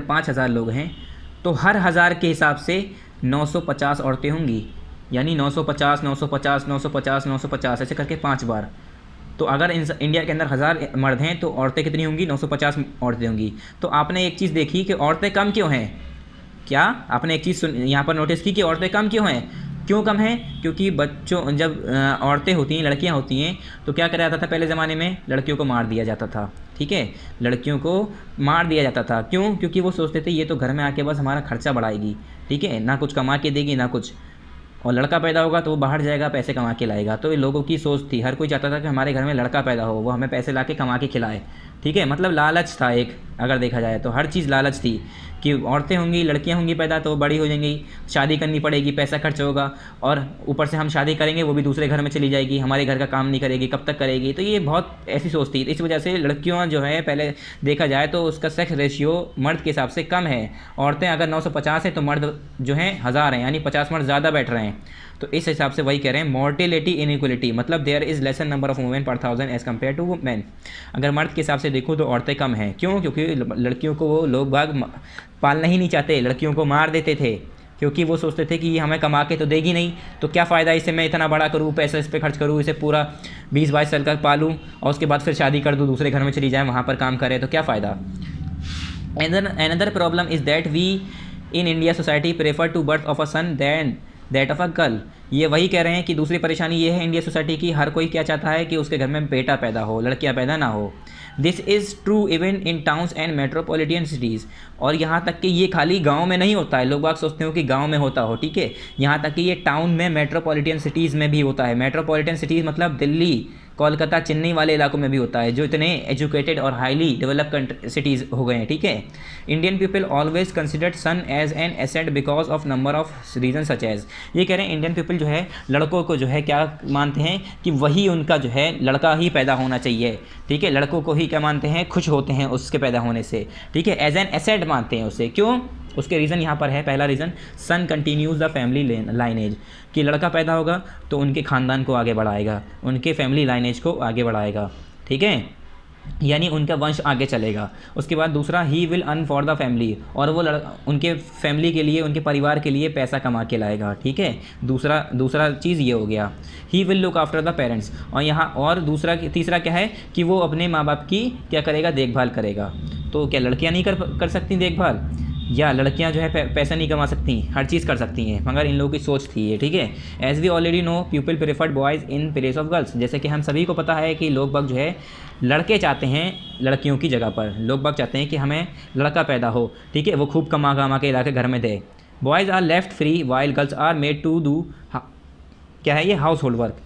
5000 लोग हैं तो हर 1000 के हिसाब से 950 औरतें होंगी, यानी 950 950 950 950 ऐसे करके 5 बार। तो अगर इंडिया के अंदर 1000 मर्द हैं तो औरतें कितनी होंगी? 950 औरतें होंगी। तो आपने एक चीज़ देखी कि औरतें कम क्यों हैं? क्या आपने एक चीज़ यहाँ पर नोटिस की कि औरतें कम क्यों हैं? क्यों कम हैं? क्योंकि बच्चों जब औरतें होती हैं, लड़कियाँ होती हैं, तो क्या करा जाता था पहले ज़माने में? लड़कियों को मार दिया जाता था। ठीक है, लड़कियों को मार दिया जाता था। क्यों? क्योंकि वो सोचते थे ये तो घर में आके बस हमारा खर्चा बढ़ाएगी। ठीक है, ना कुछ कमा के देगी ना कुछ, और लड़का पैदा होगा तो वो बाहर जाएगा, पैसे कमा के लाएगा। तो ये लोगों की सोच थी, हर कोई चाहता था कि हमारे घर में लड़का पैदा हो, वो हमें पैसे ला के कमा के खिलाए। ठीक है, मतलब लालच था एक, अगर देखा जाए तो हर चीज़ लालच थी कि औरतें होंगी, लड़कियां होंगी पैदा तो वो बड़ी हो जाएंगी, शादी करनी पड़ेगी, पैसा खर्च होगा, और ऊपर से हम शादी करेंगे वो भी दूसरे घर में चली जाएगी, हमारे घर का काम नहीं करेगी, कब तक करेगी। तो ये बहुत ऐसी सोच थी। इस वजह से लड़कियां जो है पहले देखा जाए तो उसका सेक्स रेशियो मर्द के हिसाब से कम है। औरतें अगर 950 है तो मर्द जो हैं 1000 हैं, यानी 50 मर्द ज़्यादा बैठ रहे हैं। तो इस हिसाब से वही कह रहे हैं मोर्टेलिटी इनइक्वलिटी, मतलब there is lesson number of women per 1000 as compare to man. अगर मर्द के हिसाब से देखूँ तो औरतें कम हैं। क्यों? क्योंकि लड़कियों को वो लोग बाग पालना ही नहीं चाहते, लड़कियों को मार देते थे, क्योंकि वो सोचते थे कि ये हमें कमा के तो देगी नहीं, तो क्या फ़ायदा इसे मैं इतना बड़ा करूँ, पैसा इस पर खर्च करूँ, इसे पूरा 20-22 साल का पालूँ और उसके बाद फिर शादी कर दूँ, दूसरे घर में चली जाए, वहाँ पर काम करे, तो क्या फ़ायदा। Another problem is that we in India society prefer to birth of a son than that of a girl। ये वही कह रहे हैं कि दूसरी परेशानी ये है इंडिया सोसाइटी की, हर कोई क्या चाहता है कि उसके घर में बेटा पैदा हो, लड़कियां पैदा ना हो। This is true even in towns and metropolitan cities. और यहाँ तक कि ये खाली गांव में नहीं होता है, लोग बाग सोचते हो कि गांव में होता हो, ठीक है, यहाँ तक कि ये टाउन में मेट्रोपॉलिटन सिटीज़ में भी होता है। मेट्रोपॉलिटन सिटीज़ मतलब दिल्ली, कोलकाता, चेन्नई वाले इलाकों में भी होता है, जो इतने एजुकेटेड और हाईली डेवलप्ड सिटीज़ हो गए हैं। ठीक है, Indian people always considered son as an asset because of number of reason such as. ये कह रहे हैं इंडियन पीपल जो है लड़कों को जो है क्या मानते हैं कि वही उनका जो है लड़का ही पैदा होना चाहिए। ठीक है, लड़कों को ही क्या मानते हैं? खुश होते हैं उसके पैदा होने से। ठीक है, एज एन एसेट मानते हैं उसे। क्यों? उसके रीज़न यहाँ पर है। पहला reason, son continues the family lineage, कि लड़का पैदा होगा तो उनके ख़ानदान को आगे बढ़ाएगा, उनके फैमिली लाइनेज को आगे बढ़ाएगा। ठीक है, यानी उनका वंश आगे चलेगा। उसके बाद दूसरा, he will earn for the family, और वो उनके फैमिली के लिए, उनके परिवार के लिए पैसा कमा के लाएगा। ठीक है, दूसरा चीज़ ये हो गया। He will look after the parents, और यहाँ और तीसरा क्या है कि वो अपने माँ बाप की क्या करेगा? देखभाल करेगा। तो क्या लड़कियाँ नहीं कर सकती देखभाल, या लड़कियां जो है पैसा नहीं कमा सकती? हर चीज़ कर सकती हैं, मगर इन लोगों की सोच थी ये। ठीक है, as we already know people preferred boys in place of girls. जैसे कि हम सभी को पता है कि लोग बाग जो है लड़के चाहते हैं लड़कियों की जगह पर, लोग बाग चाहते हैं कि हमें लड़का पैदा हो। ठीक है, वो खूब कमा के ला के घर में दे। Boys are left free while girls are made to do क्या है ये? Household work.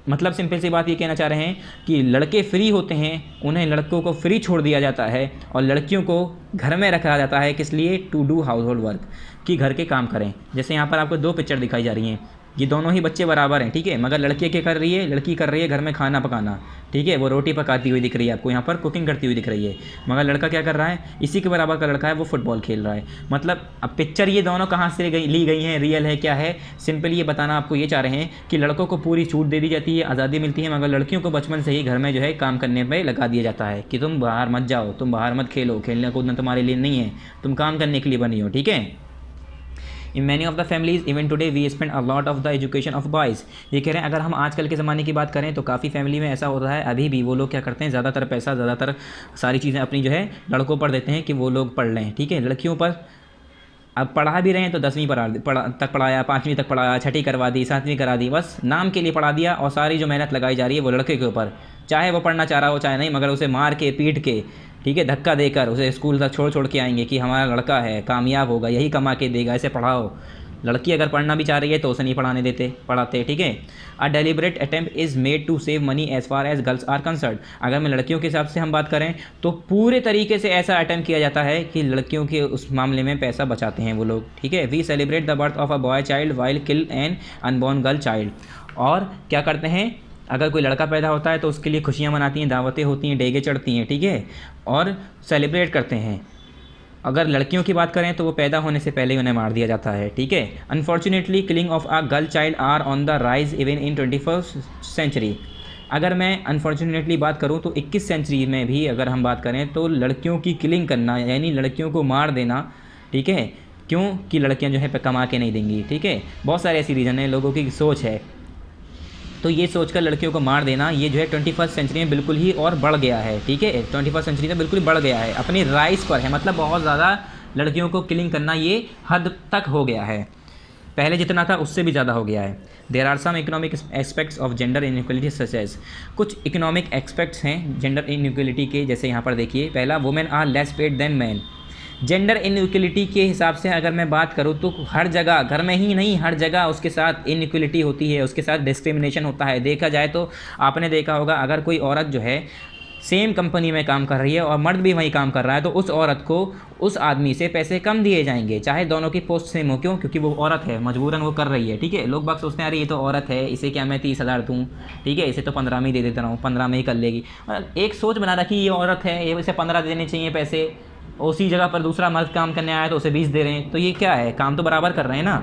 मतलब सिंपल सी बात ये कहना चाह रहे हैं कि लड़के फ्री होते हैं, उन्हें लड़कों को फ्री छोड़ दिया जाता है, और लड़कियों को घर में रखा जाता है। किस लिए? To do household work, कि घर के काम करें। जैसे यहाँ पर आपको 2 पिक्चर दिखाई जा रही हैं, ये दोनों ही बच्चे बराबर हैं। ठीक है, मगर लड़की क्या कर रही है? लड़की कर रही है घर में खाना पकाना। ठीक है, वो रोटी पकाती हुई दिख रही है आपको, यहाँ पर कुकिंग करती हुई दिख रही है। मगर लड़का क्या कर रहा है? इसी के बराबर का लड़का है, वो फुटबॉल खेल रहा है। मतलब अब पिक्चर ये दोनों कहाँ से ली गई हैं, रियल है क्या है? सिंपल ये बताना आपको ये चाह रहे हैं कि लड़कों को पूरी छूट दे दी जाती है, आज़ादी मिलती है, मगर लड़कियों को बचपन से ही घर में जो है काम करने पर लगा दिया जाता है कि तुम बाहर मत जाओ, तुम बाहर मत खेलो, खेलना कूदना तुम्हारे लिए नहीं है, तुम काम करने के लिए बनी हो। ठीक है, in many of the families even today we spend a lot of the education of boys. ये कह रहे हैं अगर हम आजकल के ज़माने की बात करें तो काफ़ी फैमिली में ऐसा होता है, अभी भी वो लोग क्या करते हैं, ज़्यादातर पैसा, ज़्यादातर सारी चीज़ें अपनी जो है लड़कों पर देते हैं कि वो लोग पढ़ लें। ठीक है, लड़कियों पर अब पढ़ा भी रहे हैं तो 10वीं तक पढ़ाया, 5वीं तक पढ़ाया, 6ठी करवा दी, 7वीं करा दी, बस नाम के लिए पढ़ा दिया, और सारी जो मेहनत लगाई जा रही है वो लड़के के ऊपर, चाहे वो पढ़ना चाह रहा हो चाहे नहीं, मगर उसे मार के पीट के, ठीक है, धक्का देकर उसे स्कूल तक छोड़ के आएंगे कि हमारा लड़का है, कामयाब होगा, यही कमा के देगा, ऐसे पढ़ाओ। लड़की अगर पढ़ना भी चाह रही है तो उसे नहीं पढ़ाते। ठीक है, a deliberate attempt is made to save money as far as girls are concern. अगर मैं लड़कियों के हिसाब से हम बात करें तो पूरे तरीके से ऐसा अटेम्प्ट किया जाता है कि लड़कियों के उस मामले में पैसा बचाते हैं वो लोग। ठीक है, we celebrate the birth of a boy child while kill an unborn girl child. और क्या करते हैं, अगर कोई लड़का पैदा होता है तो उसके लिए खुशियाँ मनाती हैं, दावतें होती हैं, डेगे चढ़ती हैं। ठीक है, और सेलिब्रेट करते हैं। अगर लड़कियों की बात करें तो वो पैदा होने से पहले ही उन्हें मार दिया जाता है। ठीक है, unfortunately killing of a girl child are on the rise even in 21st century. अगर मैं अनफॉर्चुनेटली बात करूं तो 21 सेंचुरी में भी अगर हम बात करें तो लड़कियों की किलिंग करना, यानी लड़कियों को मार देना, ठीक है, क्यों कि लड़कियां जो है कमा के नहीं देंगी। ठीक है, बहुत सारे ऐसी रीज़न है, लोगों की सोच है। तो ये सोचकर लड़कियों को मार देना ये जो है 21st सेंचुरी में बिल्कुल ही और बढ़ गया है, ठीक है। 21st सेंचुरी में बिल्कुल बढ़ गया है, अपनी राइज पर है, मतलब बहुत ज़्यादा लड़कियों को किलिंग करना ये हद तक हो गया है, पहले जितना था उससे भी ज़्यादा हो गया है। There are some economic aspects of gender inequality such as, कुछ इकोनॉमिक एस्पेक्ट्स हैं जेंडर इनइक्वलिटी के, जैसे यहाँ पर देखिए, पहला women are less paid than man. Gender inequality के हिसाब से अगर मैं बात करूँ तो हर जगह, घर में ही नहीं हर जगह उसके साथ इनइक्वलिटी होती है, उसके साथ डिस्क्रिमिनेशन होता है। देखा जाए तो आपने देखा होगा, अगर कोई औरत जो है सेम कंपनी में काम कर रही है और मर्द भी वहीं काम कर रहा है, तो उस औरत को उस आदमी से पैसे कम दिए जाएंगे, चाहे दोनों की पोस्ट सेम हो। क्यों? क्योंकि वो औरत है, मजबूरन वो कर रही है, ठीक है। लोग बाग सोचते हैं अरे ये तो औरत है, इसे क्या मैं 30,000 दूँ, ठीक है, इसे तो 15 में ही दे देता हूँ, 15 में ही कर लेगी। एक सोच बना रखी ये औरत है, ये इसे 15 देने चाहिए पैसे, उसी जगह पर दूसरा मर्द काम करने आया तो उसे 20 दे रहे हैं, तो ये क्या है, काम तो बराबर कर रहे हैं ना।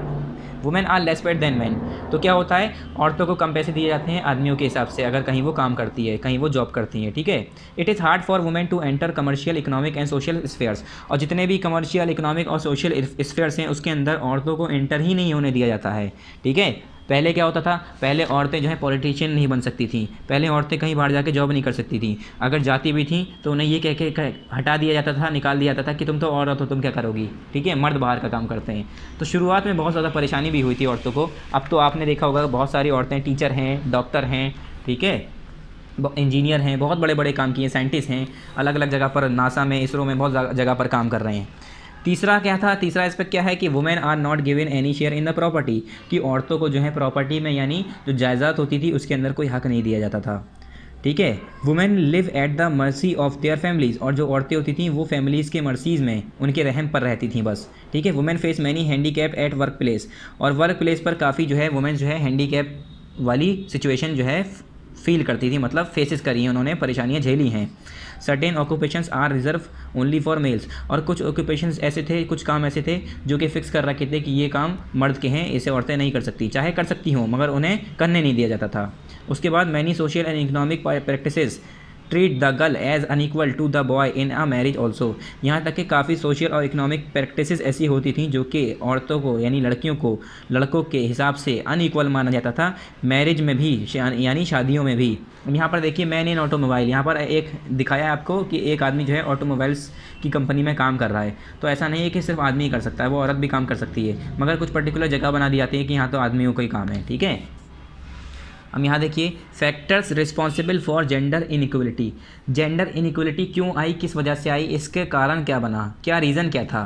Women are less paid than man, तो क्या होता है, औरतों को कम पैसे दिए जाते हैं आदमियों के हिसाब से, अगर कहीं वो काम करती है, कहीं वो जॉब करती हैं, ठीक है। It is hard for women to enter commercial, economic and social spheres, और जितने भी कमर्शियल, इकोनॉमिक और सोशल स्फेयर्स हैं उसके अंदर औरतों को एंटर ही नहीं होने दिया जाता है, ठीक है। पहले क्या होता था, पहले औरतें जो है पॉलिटिशियन नहीं बन सकती थी, पहले औरतें कहीं बाहर जाके जॉब नहीं कर सकती थी, अगर जाती भी थी तो उन्हें ये कह के हटा दिया जाता था, निकाल दिया जाता था कि तुम तो औरत हो, तुम क्या करोगी, ठीक है, मर्द बाहर का काम करते हैं। तो शुरुआत में बहुत ज़्यादा परेशानी भी हुई थी औरतों को। अब तो आपने देखा होगा बहुत सारी औरतें टीचर हैं, डॉक्टर हैं, ठीक है, इंजीनियर हैं, बहुत बड़े बड़े काम किए, साइंटिस्ट हैं, अलग अलग जगह पर, नासा में, इसरो में, बहुत जगह पर काम कर रहे हैं। तीसरा क्या था, तीसरा एस्पेक्ट क्या है कि women are not given any share in the property, कि औरतों को जो है प्रॉपर्टी में, यानी जो जायदाद होती थी उसके अंदर कोई हक नहीं दिया जाता था, ठीक है। Women live at the mercy of their families, और जो औरतें होती थी वो फैमिलीज़ के मर्सीज़ में, उनके रहम पर रहती थी बस, ठीक है। Women face many handicap at work place, और वर्क प्लेस पर काफ़ी जो है वुमेन जो है हैंडीकैप वाली सिचुएशन जो है फील करती थी, मतलब फेसेस करी हैं उन्होंने, परेशानियाँ झेली हैं। Certain occupations are reserved only for males, और कुछ ऑक्यूपेशंस ऐसे थे, कुछ काम ऐसे थे जो कि फ़िक्स कर रखे थे कि ये काम मर्द के हैं, इसे औरतें नहीं कर सकती, चाहे कर सकती हों मगर उन्हें करने नहीं दिया जाता था। उसके बाद many social and economic practices treat the girl as unequal to the boy in a marriage also, यहाँ तक कि काफ़ी सोशल और इकोनॉमिक प्रैक्टिसेस ऐसी होती थी जो कि औरतों को, यानी लड़कियों को लड़कों के हिसाब से अनइक्वल माना जाता था मैरिज में भी, यानी शादियों में भी। यहाँ पर देखिए मैन इन ऑटोमोबाइल, यहाँ पर एक दिखाया आपको कि एक आदमी जो है ऑटोमोबाइल्स की कंपनी में काम कर रहा है, तो ऐसा नहीं है कि सिर्फ आदमी ही कर सकता है, वो औरत भी काम कर सकती है, मगर कुछ पर्टिकुलर जगह बना दी जाती है कि यहाँ तो आदमियों का ही काम है, ठीक है। अब यहाँ देखिए factors responsible for gender inequality, gender inequality क्यों आई, किस वजह से आई, इसके कारण क्या बना, क्या रीज़न क्या था,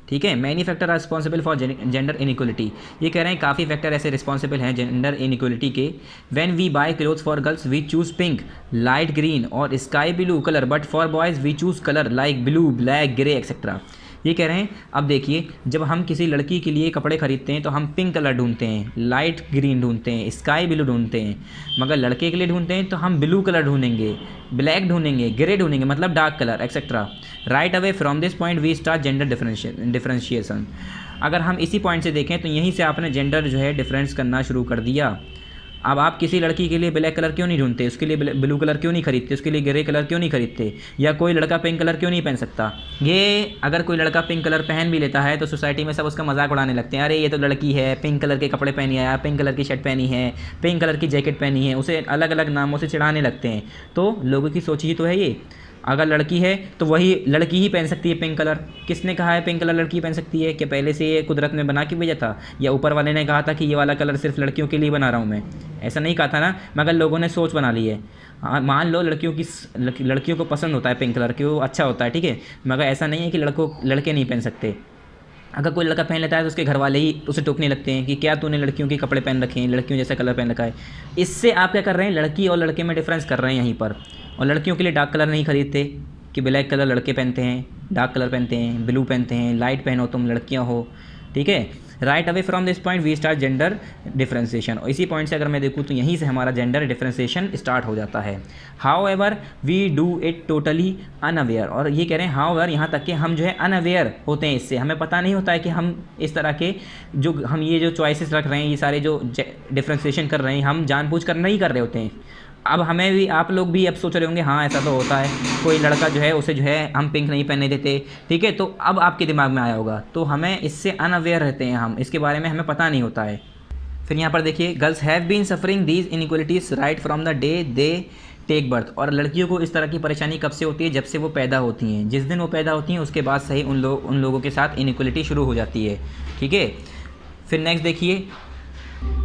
ठीक है। Many factor are responsible for gender inequality, ये कह रहे हैं काफ़ी फैक्टर ऐसे रिस्पॉन्सिबल हैं जेंडर इनइक्वलिटी के। When we buy clothes for girls we choose pink, light green और sky blue colour, but for boys we choose colour like blue, black, grey etcetera. ये कह रहे हैं, अब देखिए जब हम किसी लड़की के लिए कपड़े खरीदते हैं तो हम पिंक कलर ढूंढते हैं, लाइट ग्रीन ढूंढते हैं, स्काई ब्लू ढूंढते हैं, मगर लड़के के लिए ढूंढते हैं तो हम ब्लू कलर ढूंढेंगे, ब्लैक ढूंढेंगे, ग्रे ढूंढेंगे, मतलब dark colour etcetera. Right away from this point we start gender differentiation. अगर हम इसी पॉइंट से देखें तो यहीं से आपने जेंडर जो है डिफरेंस करना शुरू कर दिया। अब आप किसी लड़की के लिए ब्लैक कलर क्यों नहीं ढूंढते, उसके लिए ब्लू कलर क्यों नहीं खरीदते, उसके लिए ग्रे कलर क्यों नहीं खरीदते, या कोई लड़का पिंक कलर क्यों नहीं पहन सकता। ये अगर कोई लड़का पिंक कलर पहन भी लेता है तो सोसाइटी में सब उसका मजाक उड़ाने लगते हैं, अरे ये तो लड़की है, पिंक कलर के कपड़े पहनी आया, पिंक कलर की शर्ट पहनी है, पिंक कलर की जैकेट पहनी है, उसे अलग अलग नामों से चिढ़ाने लगते हैं। तो लोगों की सोच ही तो है ये, अगर लड़की है तो वही लड़की ही पहन सकती है पिंक कलर। किसने कहा है पिंक कलर लड़की पहन सकती है, क्या पहले से ये कुदरत में बना के भेजा था, या ऊपर वाले ने कहा था कि ये वाला कलर सिर्फ लड़कियों के लिए बना रहा हूँ मैं, ऐसा नहीं कहा था ना, मगर लोगों ने सोच बना ली है। मान लो लड़कियों को पसंद होता है पिंक कलर, कि वो अच्छा होता है, ठीक है, मगर ऐसा नहीं है कि लड़के नहीं पहन सकते। अगर कोई लड़का पहन लेता है तो उसके घर वाले ही उसे टोकने लगते हैं कि क्या तूने लड़कियों के कपड़े पहन रखे हैं, लड़कियों जैसा कलर पहन रखा है। इससे आप क्या कर रहे हैं, लड़की और लड़के में डिफरेंस कर रहे हैं यहीं पर। और लड़कियों के लिए डार्क कलर नहीं खरीदते कि ब्लैक कलर लड़के पहनते हैं, डार्क कलर पहनते हैं, ब्लू पहनते हैं, लाइट पहनो तुम लड़कियाँ हो, ठीक है। Right away from this point we start gender differentiation, और इसी पॉइंट से अगर मैं देखूँ तो यहीं से हमारा जेंडर डिफरेंशिएशन स्टार्ट हो जाता है। However we do it totally unaware, और ये कह रहे हैं हाउ एवर, यहाँ तक कि हम जो है अनअवेयर होते हैं, इससे हमें पता नहीं होता है कि हम इस तरह के जो हम ये जो चॉइसेस रख रहे हैं, ये सारे जो डिफरेंशिएशन कर रहे हैं, हम जानबूझकर नहीं कर रहे होते हैं। अब हमें भी, आप लोग भी अब सोच रहे होंगे हाँ ऐसा तो होता है, कोई लड़का जो है उसे जो है हम पिंक नहीं पहनने देते, ठीक है, तो अब आपके दिमाग में आया होगा, तो हमें इससे अनअवेयर रहते हैं हम, इसके बारे में हमें पता नहीं होता है। फिर यहाँ पर देखिए, girls have been suffering these inequalities right from the day they take birth. और लड़कियों को इस तरह की परेशानी कब से होती है? जब से वो पैदा होती हैं। जिस दिन वो पैदा होती हैं उसके बाद से ही उन लोगों के साथ इनइक्वलिटी शुरू हो जाती है। ठीक है, फिर नेक्स्ट देखिए,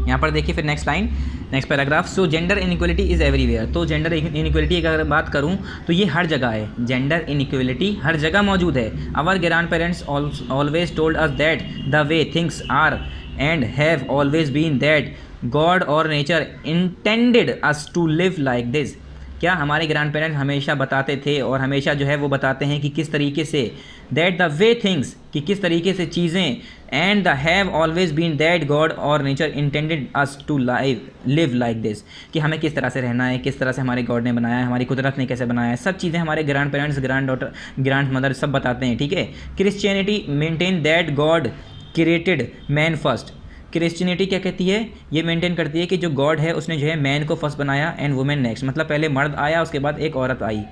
यहाँ पर देखिए फिर next line, next paragraph. So gender inequality is everywhere. तो जेंडर इनइक्वलिटी की अगर बात करूँ तो ये हर जगह है। जेंडर इनइक्वलिटी हर जगह मौजूद है। Our grandparents always told us that the way things are and have always been that God और nature intended us to live like this. क्या हमारे ग्रैंड पेरेंट्स हमेशा बताते थे और हमेशा जो है वो बताते हैं कि किस तरीके से, दैट द वे थिंग्स, कि किस तरीके से चीज़ें, and the have always been that God और nature intended us to live like this, कि हमें किस तरह से रहना है, किस तरह से हमारे गॉड ने बनाया है, हमारी कुदरत ने कैसे बनाया है, सब चीज़ें हमारे grand parents, grand daughter, grand mother सब बताते हैं। ठीक है, Christianity maintain that God created man first. Christianity क्या कहती है? ये मेंटेन करती है कि जो गॉड है उसने जो है मैन को फर्स्ट बनाया एंड वुमेन नेक्स्ट, मतलब पहले मर्द आया उसके बाद एक औरत आई।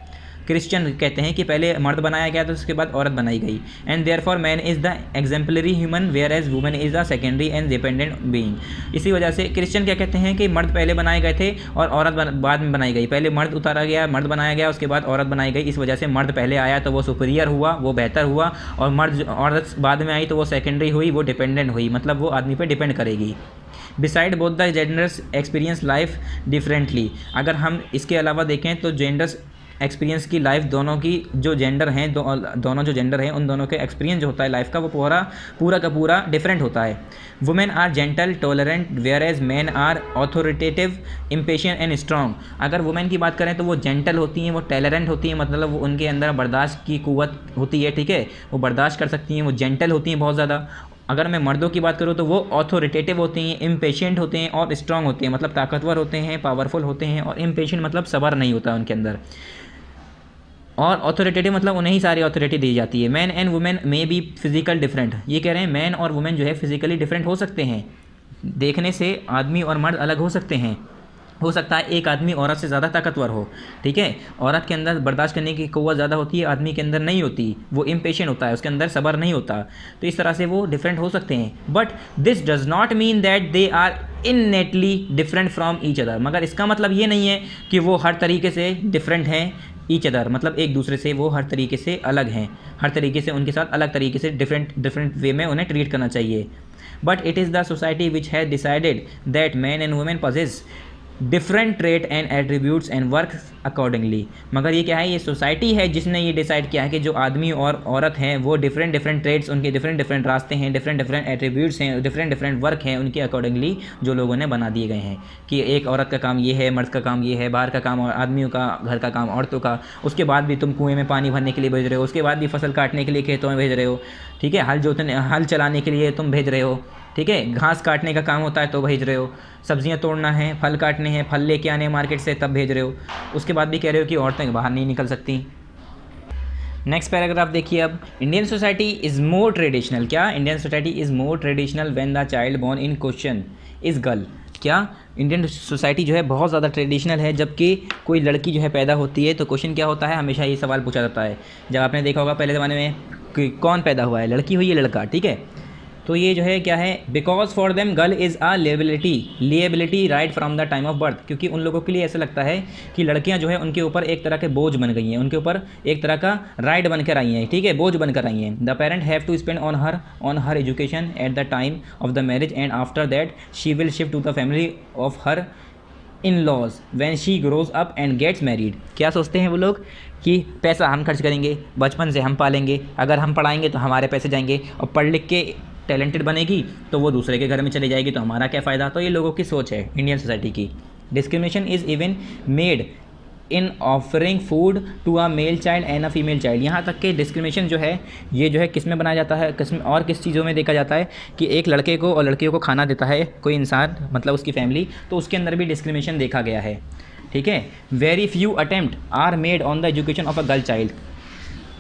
क्रिश्चियन कहते हैं कि पहले मर्द बनाया गया तो उसके बाद औरत बनाई गई। And therefore man is the exemplary human whereas women is the secondary and dependent being. इसी वजह से क्रिश्चियन क्या कहते हैं कि मर्द पहले बनाए गए थे और औरत बाद में बनाई गई। पहले मर्द उतारा गया, मर्द बनाया गया, उसके बाद औरत बनाई गई। इस वजह से मर्द पहले आया तो वो सुपीरियर हुआ, वो बेहतर हुआ, और औरत बाद में आई तो वो सेकेंडरी हुई, वो डिपेंडेंट हुई, मतलब वो आदमी पर डिपेंड करेगी। Beside both the genders experience life differently. अगर हम इसके अलावा देखें तो जेंडर्स एक्सपीरियंस की लाइफ, दोनों की जो जेंडर हैं, दोनों जो जेंडर हैं उन दोनों के एक्सपीरियंस जो होता है लाइफ का वो पूरा का पूरा डिफरेंट होता है। Women are gentle tolerant whereas man are authoritative impatient and strong. अगर वुमेन की बात करें तो वो जेंटल होती हैं, वो टॉलरेंट होती हैं, मतलब वो उनके अंदर बर्दाश्त की कुव्वत होती है। ठीक है, वो बर्दाश्त कर सकती हैं, वो जेंटल होती हैं बहुत ज़्यादा। अगर मैं मर्दों की बात करूँ तो वो ऑथोरिटेटिव होती हैं, इम्पेशेंट होते हैं और स्ट्रॉन्ग होते हैं, मतलब ताकतवर होते हैं, पावरफुल होते हैं। और इम्पेशेंट मतलब सब्र नहीं होता उनके अंदर, और ऑथोरिटेटिव मतलब उन्हें ही सारी ऑथोरिटी दी जाती है। Man and women may be physical different. ये कह रहे हैं मैन और वुमेन जो है फिजिकली डिफरेंट हो सकते हैं, देखने से आदमी और मर्द अलग हो सकते हैं। हो सकता है एक आदमी औरत से ज़्यादा ताकतवर हो। ठीक है, औरत के अंदर बर्दाश्त करने की कुव्वत ज़्यादा होती है, आदमी के अंदर नहीं होती, वो इम्पेशेंट होता है, उसके अंदर सब्र नहीं होता। तो इस तरह से वो डिफरेंट हो सकते हैं। But this does not mean that they are innately different from each other. मगर इसका मतलब ये नहीं है कि वो हर तरीके से डिफरेंट हैं ईच अदर, मतलब एक दूसरे से वो हर तरीके से अलग हैं, हर तरीके से उनके साथ अलग तरीके से डिफरेंट वे में उन्हें ट्रीट करना चाहिए। But it is the society which has decided that man and women possess different trait and attributes and work accordingly. मगर ये क्या है? ये सोसाइटी है जिसने ये डिसाइड किया है कि जो आदमी और औरत हैं वो डिफरेंट ट्रेट्स, उनके डिफरेंट रास्ते हैं, डिफरेंट एट्रीब्यूट्स हैं, डिफरेंट वर्क हैं, उनके अकॉर्डिंगली जो लोगों ने बना दिए गए हैं कि एक औरत का काम ये है, मर्द का काम ये है, बाहर का काम और आदमियों का, घर का काम औरतों का। उसके बाद भी तुम कुएँ में पानी भरने के लिए भेज रहे हो, उसके बाद भी फसल काटने के लिए खेतों में भेज रहे हो। ठीक है, हल चलाने के लिए तुम भेज रहे हो। ठीक है, घास काटने का काम होता है तो भेज रहे हो, सब्जियां तोड़ना है, फल काटने हैं, फल लेके आने हैं मार्केट से तब भेज रहे हो। उसके बाद भी कह रहे हो कि औरतें बाहर नहीं निकल सकती। नेक्स्ट पैराग्राफ देखिए अब, Indian society is more traditional. क्या? Indian society is more traditional when the child born in question is girl. क्या? इंडियन सोसाइटी जो है बहुत ज़्यादा ट्रेडिशनल है। जबकि कोई लड़की जो है पैदा होती है तो क्वेश्चन क्या होता है? हमेशा ये सवाल पूछा जाता है। जब आपने देखा होगा पहले ज़माने में कि कौन पैदा हुआ है, लड़की हुई है लड़का। ठीक है, तो ये जो है क्या है? Because for them girl is a liability right from the time of birth. क्योंकि उन लोगों के लिए ऐसा लगता है कि लड़कियां जो है उनके ऊपर एक तरह के बोझ बन गई हैं, उनके ऊपर एक तरह का राइट बनकर आई हैं। ठीक है, बोझ बनकर आई हैं। The parent have to spend on her education at the time of the marriage and after that she will shift to the family of her in laws when she grows up and gets married. क्या सोचते हैं वो लोग कि पैसा हम खर्च करेंगे, बचपन से हम पालेंगे, अगर हम पढ़ाएंगे तो हमारे पैसे जाएंगे, और पढ़ लिख के टैलेंटेड बनेगी तो वो दूसरे के घर में चली जाएगी तो हमारा क्या फ़ायदा। तो ये लोगों की सोच है इंडियन सोसाइटी की। Discrimination is even made in offering food to a male child and a female child. यहाँ तक कि डिस्क्रिमिनेशन जो है ये जो है किस में बनाया जाता है, किस चीज़ों में देखा जाता है कि एक लड़के को और लड़कियों को खाना देता है कोई इंसान, मतलब उसकी फैमिली, तो उसके अंदर भी डिस्क्रिमिनेशन देखा गया है। ठीक है, very few attempt are made on the education of a girl child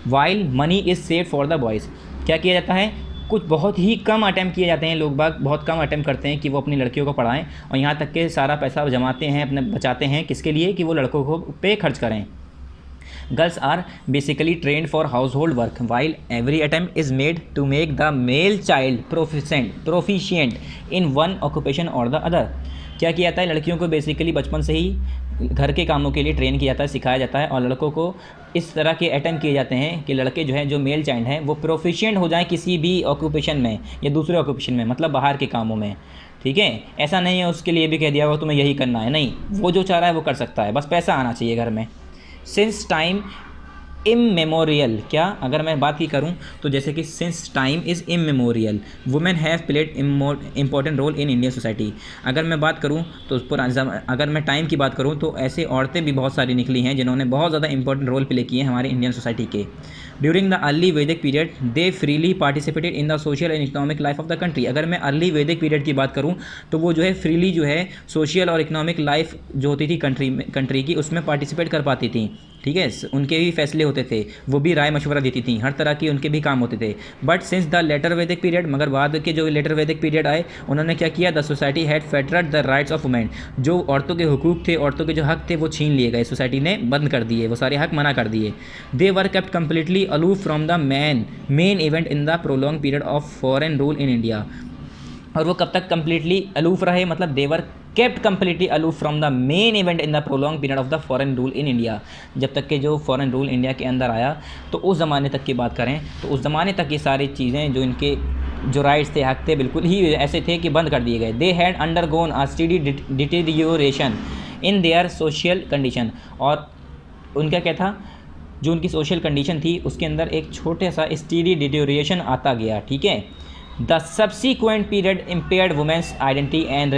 while money is saved for the boys. क्या किया जाता है? कुछ बहुत ही कम अटैम्प्ट किए जाते हैं, लोग बाग बहुत कम अटैम्प्ट करते हैं कि वो अपनी लड़कियों को पढ़ाएं, और यहाँ तक कि सारा पैसा जमाते हैं, अपने बचाते हैं किसके लिए? कि वो लड़कों को पे खर्च करें। Girls are basically trained for household work while every attempt is made to make the male child proficient in one occupation or the other. क्या किया जाता है, लड़कियों को बेसिकली बचपन से ही घर के कामों के लिए ट्रेन किया जाता है, सिखाया जाता है, और लड़कों को इस तरह के अटेम्प्ट किए जाते हैं कि लड़के जो हैं, जो मेल चाइल्ड हैं, वो प्रोफिशिएंट हो जाएं किसी भी ऑक्यूपेशन में या दूसरे ऑक्यूपेशन में, मतलब बाहर के कामों में। ठीक है, ऐसा नहीं है उसके लिए भी कह दिया हो तुम्हें यही करना है, नहीं, वो जो चाह रहा है वो कर सकता है, बस पैसा आना चाहिए घर में। सिंस टाइम इममेमोरियल, क्या अगर मैं बात की करूं तो जैसे कि since time is immemorial women have played important role in Indian society. अगर मैं बात करूं तो अगर मैं टाइम की बात करूं तो ऐसे औरतें भी बहुत सारी निकली हैं जिन्होंने बहुत ज़्यादा इंपॉर्टेंट रोल प्ले किए हैं हमारे इंडियन सोसाइटी के। ड्यूरिंग द अर्ली वैदिक period they freely participated in the social and economic life of the country. अगर मैं अर्ली वैदिक पीरियड की बात करूं तो वो जो है फ्रीली जो है सोशल और इकोनॉमिक लाइफ जो होती थी कंट्री की, उसमें पार्टिसिपेट कर पाती थी। ठीक है, उनके भी फैसले होते थे, वो भी राय मशवरा देती थी, हर तरह की उनके भी काम होते थे। बट सिंस द लेटर वैदिक पीरियड, मगर बाद के जो लेटर वैदिक पीरियड आए, उन्होंने क्या किया, the society had fettered the rights of women. जो औरतों के हुकूक थे, औरतों के जो हक थे, वो छीन लिए गए, सोसाइटी ने बंद कर दिए, वो सारे हक मना कर दिए। They were kept completely aloof from the main event in the prolong period of foreign rule in India. और वो कब तक कम्प्लीटली अलूफ रहे, मतलब they were kept completely aloof from the main event in the prolong period of the foreign rule in India. जब तक के जो फॉरेन रूल इंडिया के अंदर आया, तो उस ज़माने तक की बात करें तो उस ज़माने तक ये सारी चीज़ें जो इनके जो राइट्स थे, हक थे, बिल्कुल ही ऐसे थे कि बंद कर दिए गए। They had undergone a study deterioration in their social condition. और उनका क्या था, जो उनकी सोशल कंडीशन थी उसके अंदर एक छोटा सा स्टडी डिटेरियोरेशन आता गया। ठीक है, the subsequent period impaired women's identity and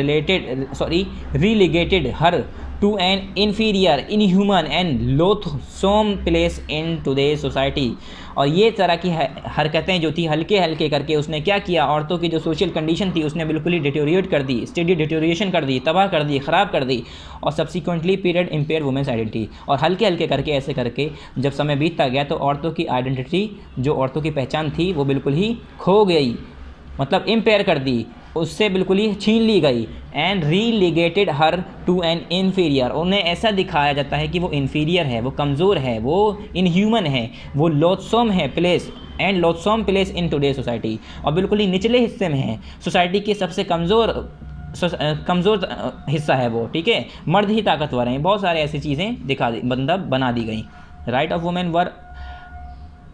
relegated her to an inferior, inhuman and loathsome place in today's society। और ये तरह की हरकतें जो थी हल्के हल्के करके उसने क्या किया, औरतों की जो सोशल कंडीशन थी उसने बिल्कुल ही डिटेरियोरेट कर दी, स्टडी डिटेरियोरेशन कर दी, तबाह कर दी, ख़राब कर दी। और subsequently period impaired women's identity, और हल्के हल्के करके ऐसे करके जब समय बीतता गया तो औरतों की आइडेंटिटी, जो औरतों की पहचान थी, वो बिल्कुल ही खो गई, मतलब इम्पेयर कर दी, उससे बिल्कुल ही छीन ली गई। And relegated her to an inferior, उन्हें ऐसा दिखाया जाता है कि वो इन्फीरियर है, वो कमज़ोर है, वो इनह्यूमन है, वो लोथसोम है place and loathsome place in today society, और बिल्कुल ही निचले हिस्से में है, सोसाइटी के सबसे कमज़ोर हिस्सा है वो। ठीक है, मर्द ही ताकतवर हैं, बहुत सारे ऐसी चीज़ें बना दी गई। Right of women were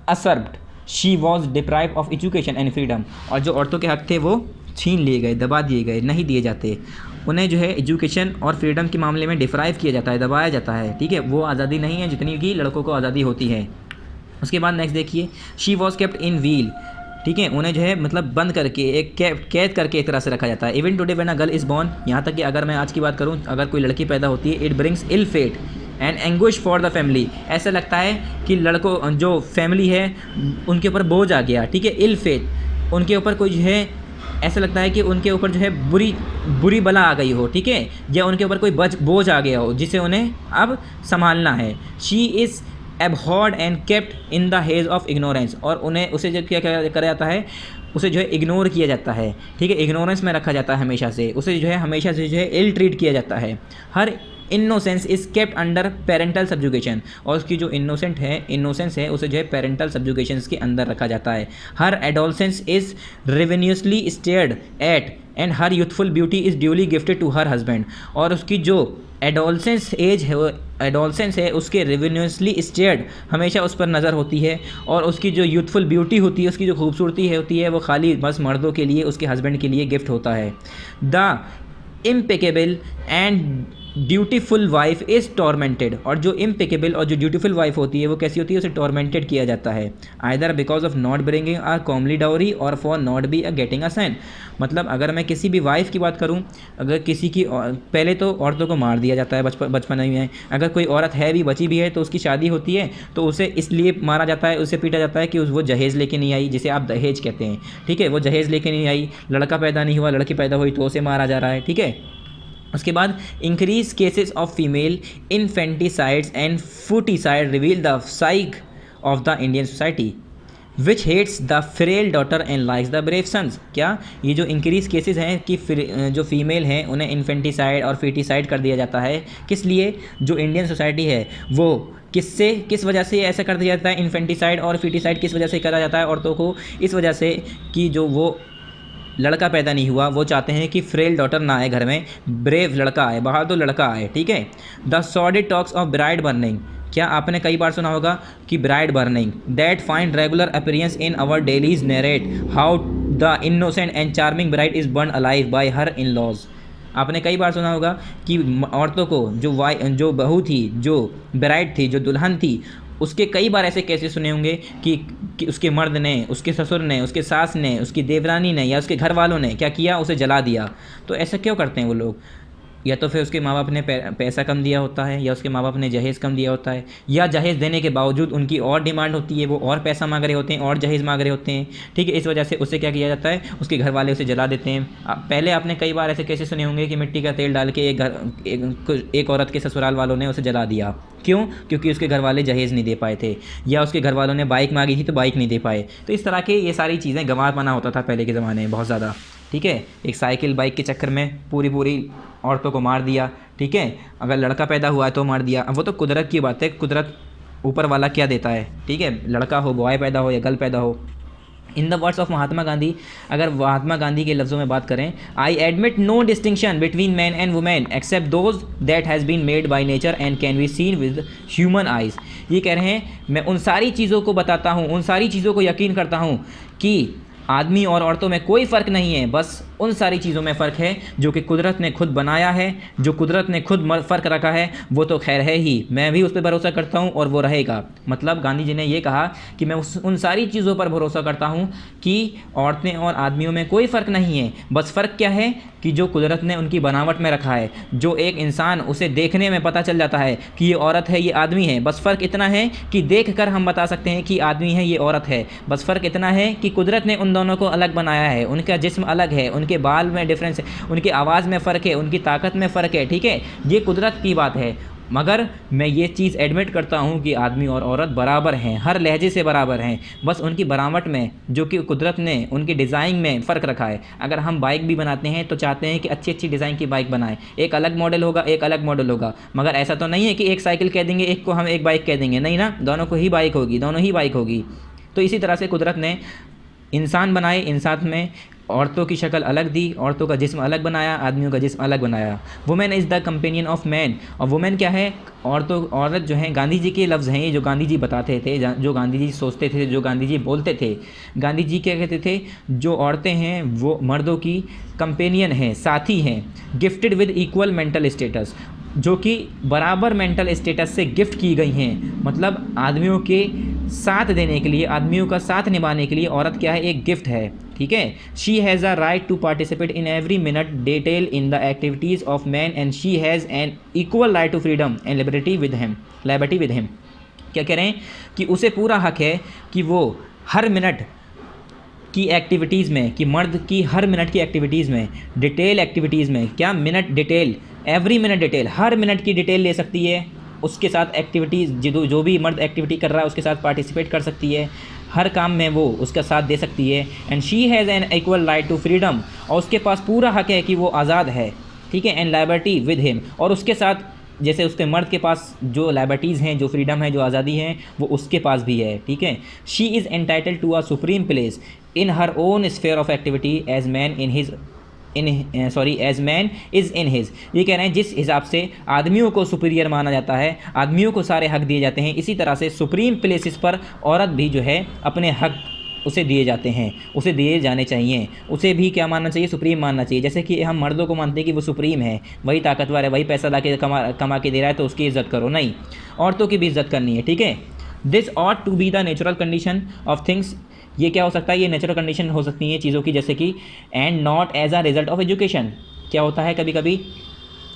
usurped, she was deprive of education and freedom. और जो औरतों के हक थे वो छीन लिए गए, दबा दिए गए, नहीं दिए जाते, उन्हें जो है एजुकेशन और फ्रीडम के मामले में डिप्राइव किया जाता है, दबाया जाता है। ठीक है, वो आज़ादी नहीं है जितनी कि लड़कों को आज़ादी होती है। उसके बाद नेक्स्ट देखिए, she was kept in wheel. ठीक है, उन्हें जो है मतलब बंद करके एक कैद करके एक तरह से रखा जाता है। Even today when a girl is born, यहाँ तक कि अगर मैं आज की बात करूँ, अगर कोई लड़की पैदा होती है, it brings ill fate and anguish for the family. ऐसा लगता है कि लड़कों जो फैमिली है उनके ऊपर बोझ आ गया। ठीक है, इल फेट, उनके ऊपर कोई जो है ऐसा लगता है कि उनके ऊपर जो है बुरी बला आ गई हो। ठीक है, या उनके ऊपर कोई बोझ आ गया हो जिसे उन्हें अब संभालना है। She is abhorred and kept in the haze of ignorance, और उसे जो क्या करा जाता है, उसे जो है इग्नोर किया जाता है। ठीक है, इग्नोरेंस में रखा जाता है हमेशा से, उसे जो है हमेशा से जो है इल ट्रीट किया जाता है। Her innocence is kept under parental subjugation, और उसकी जो इनोसेंस है उसे जो है पेरेंटल सब्जुगेशन के अंदर रखा जाता है। Her adolescence is ravenously stared at and her youthful beauty is duly gifted to her husband. और उसकी जो एडोलसेंस है उसके रेवेन्यूसली स्टेयर्ड, हमेशा उस पर नज़र होती है, और उसकी जो यूथफुल ब्यूटी होती है, उसकी जो खूबसूरती होती है, वो खाली बस मर्दों के लिए, उसके हस्बैंड के लिए गिफ्ट होता है। The impeccable and dutiful wife is tormented, और जो इम्पेकेबल और जो ड्यूटीफुल वाइफ होती है वो कैसी होती है, उसे टॉर्मेंटेड किया जाता है। Either because of not bringing a comely dowry और for not be a getting a son. मतलब अगर मैं किसी भी वाइफ की बात करूं, अगर किसी की, पहले तो औरतों को मार दिया जाता है बचपन में। अगर कोई औरत है भी, बची भी है, तो उसकी शादी होती है तो उसे इसलिए मारा जाता है, उसे पीटा जाता है कि वो जहेज़ लेके नहीं आई, जिसे आप दहेज कहते हैं। ठीक है, वो जहेज़ लेके नहीं आई, लड़का पैदा नहीं हुआ, लड़की पैदा हुई तो उसे मारा जा रहा है। ठीक है, उसके बाद increase cases of female infanticides and foeticide reveal the psyche of the Indian society. Which hates the frail daughter and likes the brave sons. क्या ये जो इंक्रीज केसेस हैं कि जो फीमेल हैं उन्हें इन्फेंटिसाइड और फीटिसाइड कर दिया जाता है, किस लिए? जो इंडियन सोसाइटी है वो किस वजह से ऐसा कर दिया जाता है? इन्फेंटिसाइड और फीटिसाइड किस वजह से करा जाता है औरतों को? इस वजह से कि जो वो लड़का पैदा नहीं हुआ, वो चाहते हैं कि फ्रेल डॉटर ना आए घर में, ब्रेव लड़का आए, बहादुर लड़का आए, ठीक है। The sordid talks of bride burning. क्या आपने कई बार सुना होगा कि bride burning that find regular appearance in our dailies narrate how the innocent and charming bride is burn alive by her in laws. आपने कई बार सुना होगा कि औरतों को जो बहू थी, जो ब्राइड थी, जो दुल्हन थी, उसके कई बार ऐसे केसेस सुने होंगे कि उसके मर्द ने, उसके ससुर ने, उसके सास ने, उसकी देवरानी ने या उसके घर वालों ने क्या किया? उसे जला दिया। तो ऐसा क्यों करते हैं वो लोग? या तो फिर उसके माँ बाप ने पैसा कम दिया होता है, या उसके माँ बाप ने जहेज़ कम दिया होता है, या जहेज़ देने के बावजूद उनकी और डिमांड होती है, वो और पैसा मांग रहे होते हैं, और जहेज़ मांग रहे होते हैं, ठीक है। इस वजह से उससे क्या किया जाता है? उसके घर वाले उसे जला देते हैं। पहले आपने कई बार ऐसे केसेस सुने होंगे कि मिट्टी का तेल डाल के एक औरत के ससुराल वालों ने उसे जला दिया। क्यों? क्योंकि उसके घर वाले जहेज़ नहीं दे पाए थे, या उसके घर वालों ने बाइक मांगी थी तो बाइक नहीं दे पाए। तो इस तरह के ये सारी चीज़ें गंवारपना होता था पहले के ज़माने में बहुत ज़्यादा, ठीक है। एक साइकिल बाइक के चक्कर में पूरी औरतों को मार दिया, ठीक है। अगर लड़का पैदा हुआ है तो मार दिया। अब वो तो कुदरत की बात है, कुदरत ऊपर वाला क्या देता है, ठीक है। लड़का हो, बॉय पैदा हो या गर्ल पैदा हो। In the words of Mahatma Gandhi, अगर महात्मा गांधी के लफ्ज़ों में बात करें, I admit no distinction between man and women except those that has been made by nature and can be seen with human eyes. ये कह रहे हैं मैं उन सारी चीज़ों को बताता हूँ, उन सारी चीज़ों को यकीन करता हूँ कि आदमी और औरतों में कोई फ़र्क नहीं है, बस उन सारी चीज़ों में फ़र्क है जो कि कुदरत ने खुद बनाया है, जो कुदरत ने खुद फ़र्क रखा है, वो तो खैर है ही, मैं भी उस पर भरोसा करता हूँ और वो रहेगा। मतलब गांधी जी ने ये कहा कि मैं उन सारी चीज़ों पर भरोसा करता हूँ कि औरतें और आदमियों में कोई फ़र्क नहीं है, बस फ़र्क क्या है कि जो कुदरत ने उनकी बनावट में रखा है, जो एक इंसान उसे देखने में पता चल जाता है कि ये औरत है, ये आदमी है, बस फ़र्क इतना है कि देख कर हम बता सकते हैं कि आदमी है, ये औरत है। बस फ़र्क इतना है कि कुदरत ने उन दोनों को अलग बनाया है, उनका जिस्म अलग है, उनके बाल में डिफरेंस है, उनकी आवाज़ में फ़र्क है, उनकी ताकत में फ़र्क है, ठीक है। ये कुदरत की बात है। मगर मैं ये चीज़ एडमिट करता हूँ कि आदमी और औरत बराबर हैं, हर लहजे से बराबर हैं, बस उनकी बनावट में जो कि कुदरत ने उनकी डिज़ाइन में फ़र्क रखा है। अगर हम बाइक भी बनाते हैं तो चाहते हैं कि अच्छी अच्छी डिज़ाइन की बाइक बनाएं, एक अलग मॉडल होगा, एक अलग मॉडल होगा, मगर ऐसा तो नहीं है कि एक साइकिल कह देंगे, एक को हम एक बाइक कह देंगे, नहीं ना, दोनों को ही बाइक होगी, दोनों ही बाइक होगी। तो इसी तरह से कुदरत ने इंसान बनाए, इंसान में औरतों की शक्ल अलग दी, औरतों का जिस्म अलग बनाया, आदमियों का जिस्म अलग बनाया। Women is the companion of man. और वुमेन क्या है? औरत जो है, गांधी जी के लफ्ज़ हैं ये जो गांधी जी बताते थे, जो गांधी जी सोचते थे, जो गांधी जी बोलते थे। गांधी जी क्या कहते थे? जो औरतें हैं वो मर्दों की कंपेनियन हैं, साथी हैं, gifted with equal mental status, जो कि बराबर मेंटल स्टेटस से गिफ्ट की गई हैं। मतलब आदमियों के साथ देने के लिए, आदमियों का साथ निभाने के लिए औरत क्या है? एक गिफ्ट है, ठीक है। She has a right to participate in every minute detail in the activities of man and she has an equal right to freedom and liberty with him. क्या कह रहे हैं? कि उसे पूरा हक है कि वो हर मिनट की एक्टिविटीज़ में, कि मर्द की हर मिनट की एक्टिविटीज़ में, डिटेल एक्टिविटीज़ में, क्या minute detail, every minute detail, हर मिनट की डिटेल ले सकती है, उसके साथ एक्टिविटीज़ जो भी मर्द एक्टिविटी कर रहा है उसके साथ पार्टिसिपेट कर सकती है, हर काम में वो उसका साथ दे सकती है। And she has an equal right to freedom, और उसके पास पूरा हक है कि वो आज़ाद है, ठीक है। एंड लिबर्टी विद हिम, और उसके साथ जैसे उसके मर्द के पास जो लिबर्टीज़ हैं, जो फ्रीडम है, जो आज़ादी है, वो उसके पास भी है, ठीक है। She is entitled to a supreme place in her own sphere of activity as man as man is in his. ये कह रहे हैं जिस हिसाब से आदमियों को सुपीरियर माना जाता है, आदमियों को सारे हक दिए जाते हैं, इसी तरह से सुप्रीम प्लेसेस पर औरत भी जो है अपने हक उसे दिए जाते हैं, उसे दिए जाने चाहिए, उसे भी क्या मानना चाहिए? सुप्रीम मानना चाहिए। जैसे कि हम मर्दों को मानते हैं कि वो सुप्रीम है, वही ताकतवर है, वही पैसा ला के कमा के दे रहा है तो उसकी इज़्ज़त करो, नहीं, औरतों की भी इज़्ज़त करनी है, ठीक है। This ought to be the natural condition of things. ये क्या हो सकता है? ये नेचुरल कंडीशन हो सकती है चीज़ों की, जैसे कि and not as a result of education. क्या होता है कभी कभी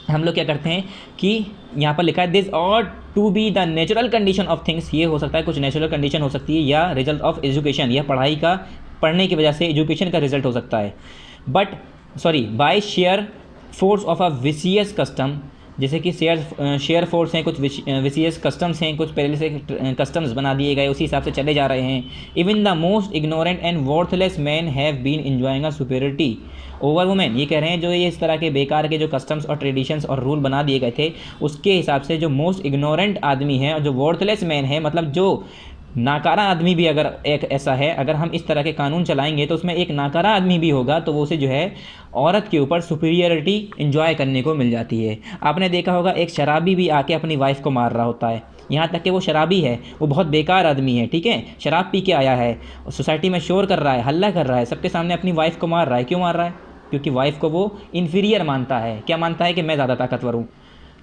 हम लोग क्या करते हैं कि यहाँ पर लिखा है this ought to be the natural condition of things, ये हो सकता है कुछ नेचुरल कंडीशन हो सकती है, या रिजल्ट ऑफ एजुकेशन, या पढ़ने की वजह से एजुकेशन का रिजल्ट हो सकता है। By sheer force of a vicious custom जैसे कि शेयर फोर्स हैं, कुछ विशियस कस्टम्स हैं, कुछ पहले से कस्टम्स बना दिए गए, उसी हिसाब से चले जा रहे हैं। Even the most ignorant and worthless man have been enjoying a superiority over women. ये कह रहे हैं जो ये इस तरह के बेकार के जो कस्टम्स और ट्रेडिशंस और रूल बना दिए गए थे, उसके हिसाब से जो मोस्ट इग्नोरेंट आदमी है और जो वर्थलेस मैन है, मतलब जो नाकारा आदमी भी अगर एक ऐसा है, अगर हम इस तरह के कानून चलाएंगे तो उसमें एक नाकारा आदमी भी होगा, तो वो उसे जो है औरत के ऊपर सुपीरियरिटी इन्जॉय करने को मिल जाती है। आपने देखा होगा एक शराबी भी आके अपनी वाइफ को मार रहा होता है, यहाँ तक कि वो शराबी है, वो बहुत बेकार आदमी है, ठीक है, शराब पी के आया है, सोसाइटी में शोर कर रहा है, हल्ला कर रहा है, सबके सामने अपनी वाइफ को मार रहा है। क्यों मार रहा है? क्योंकि वाइफ को वो इन्फीरियर मानता है। क्या मानता है? कि मैं ज़्यादा ताकतवर हूँ।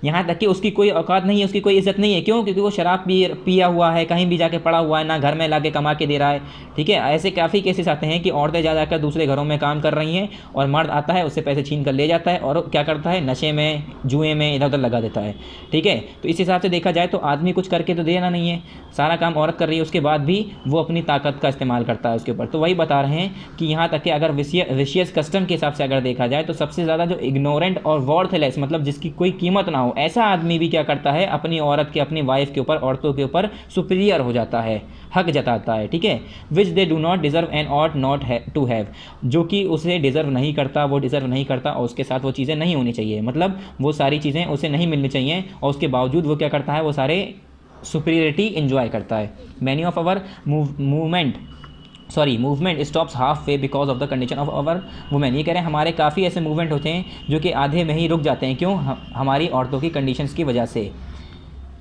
यहाँ तक कि उसकी कोई औकात नहीं है, उसकी कोई इज्जत नहीं है। क्यों? क्योंकि वो शराब पिया हुआ है, कहीं भी जाके पड़ा हुआ है, ना घर में लाके कमा के दे रहा है, ठीक है। ऐसे काफ़ी केसेस आते हैं कि औरतें जा जाकर दूसरे घरों में काम कर रही हैं और मर्द आता है, उससे पैसे छीन कर ले जाता है और क्या करता है? नशे में, जुए में इधर उधर लगा देता है, ठीक है। तो इस हिसाब से देखा जाए तो आदमी कुछ करके तो देना नहीं है, सारा काम औरत कर रही है, उसके बाद भी वो अपनी ताकत का इस्तेमाल करता है उसके ऊपर। तो वही बता रहे हैं कि यहाँ तक कि अगर विशियस कस्टम के हिसाब से अगर देखा जाए तो सबसे ज़्यादा जो इग्नोरेंट और वर्थलेस, मतलब जिसकी कोई कीमत ना हो, ऐसा आदमी भी क्या करता है? अपनी औरत के, अपनी वाइफ के ऊपर, औरतों के ऊपर सुपीरियर हो जाता है, हक जताता है, ठीक है। Which they do not deserve and ought not to have, जो कि उसे डिज़र्व नहीं करता, वो डिज़र्व नहीं करता और उसके साथ वो चीज़ें नहीं होनी चाहिए, मतलब वो सारी चीज़ें उसे नहीं मिलनी चाहिए और उसके बावजूद वो क्या करता है? वो सारे सुपीरियरिटी इन्जॉय करता है। Many of our movement stops halfway because of the condition of our women. ये कह रहे हैं हमारे काफ़ी ऐसे मूवमेंट होते हैं जो कि आधे में ही रुक जाते हैं। क्यों? हमारी औरतों की कंडीशंस की वजह से।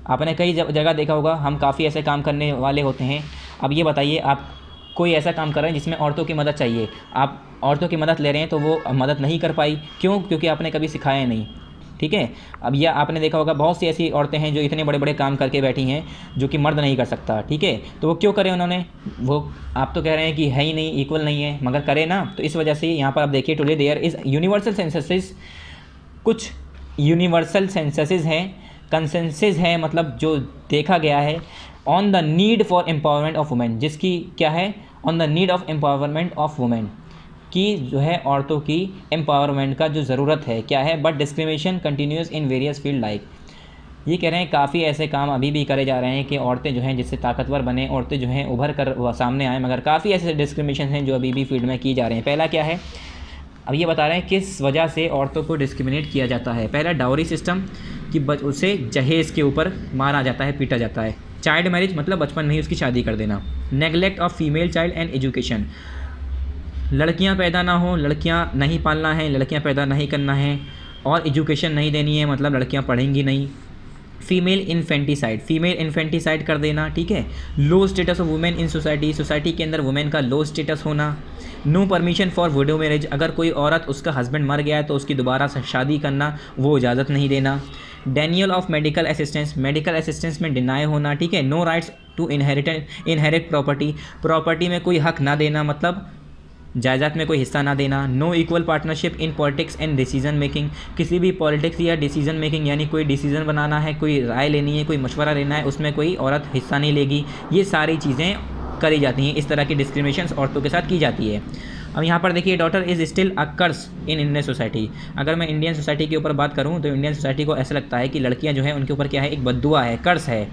आपने कई जगह देखा होगा, हम काफ़ी ऐसे काम करने वाले होते हैं। अब ये बताइए, आप कोई ऐसा काम कर रहे हैं जिसमें औरतों की मदद चाहिए, आप औरतों की मदद ले रहे हैं तो वो मदद नहीं कर पाई। क्यों? क्योंकि आपने कभी सिखाया नहीं, ठीक है। अब यह आपने देखा होगा बहुत सी ऐसी औरतें हैं जो इतने बड़े बड़े काम करके बैठी हैं जो कि मर्द नहीं कर सकता, ठीक है। तो वो क्यों करे उन्होंने? वो आप तो कह रहे हैं कि है ही नहीं, इक्वल नहीं है, मगर करे ना। तो इस वजह से यहाँ पर आप देखिए, टुडे देयर इज़ यूनिवर्सल सेंससेस, कुछ यूनिवर्सल सेंससेस हैं, कंसेंसस है, मतलब जो देखा गया है on the need for empowerment of women, जिसकी क्या है? On the need of empowerment of women, की जो है औरतों की एम्पावरमेंट का जो ज़रूरत है, क्या है? But discrimination continuous in various field like. ये कह रहे हैं काफ़ी ऐसे काम अभी भी करे जा रहे हैं कि औरतें जो हैं जिससे ताकतवर बने, औरतें जो हैं उभर कर सामने आएँ, मगर काफ़ी ऐसे डिस्क्रिमिनेशन हैं जो अभी भी फील्ड में की जा रहे हैं। पहला क्या है? अब ये बता रहे हैं किस वजह से औरतों को डिस्क्रिमिनेट किया जाता है। पहला डाउरी सिस्टम, कि उसे जहेज़ के ऊपर मारा जाता है, पीटा जाता है। चाइल्ड मैरिज, मतलब बचपन में ही उसकी शादी कर देना। Neglect of female child and education, लड़कियां पैदा ना हो, लड़कियां नहीं पालना है, लड़कियां पैदा नहीं करना है और एजुकेशन नहीं देनी है, मतलब लड़कियां पढ़ेंगी नहीं। फीमेल इन्फेंटिसाइड कर देना, ठीक है। Low status of women in society के अंदर वुमेन का लो स्टेटस होना। No permission for widow marriage, अगर कोई औरत, उसका हस्बैंड मर गया है तो उसकी दोबारा शादी करना, वो इजाज़त नहीं देना। डेनियल ऑफ मेडिकल असिस्टेंस में डिनाई होना, ठीक है। No rights to inherit property में कोई हक ना देना, मतलब जायदाद में कोई हिस्सा ना देना। No equal partnership in politics and decision making, किसी भी पॉलिटिक्स या डिसीजन मेकिंग, यानी कोई डिसीजन बनाना है, कोई राय लेनी है, कोई मशवरा लेना है, उसमें कोई औरत हिस्सा नहीं लेगी। ये सारी चीज़ें करी जाती हैं, इस तरह की डिस्क्रिमिनेशन औरतों के साथ की जाती है। अब यहाँ पर देखिए, daughter is still a curse in Indian society. अगर मैं इंडियन सोसाइटी के ऊपर बात करूँ तो इंडियन सोसाइटी को ऐसा लगता है कि लड़कियाँ जो है उनके ऊपर क्या है? एक बद्दुआ है, कर्स है,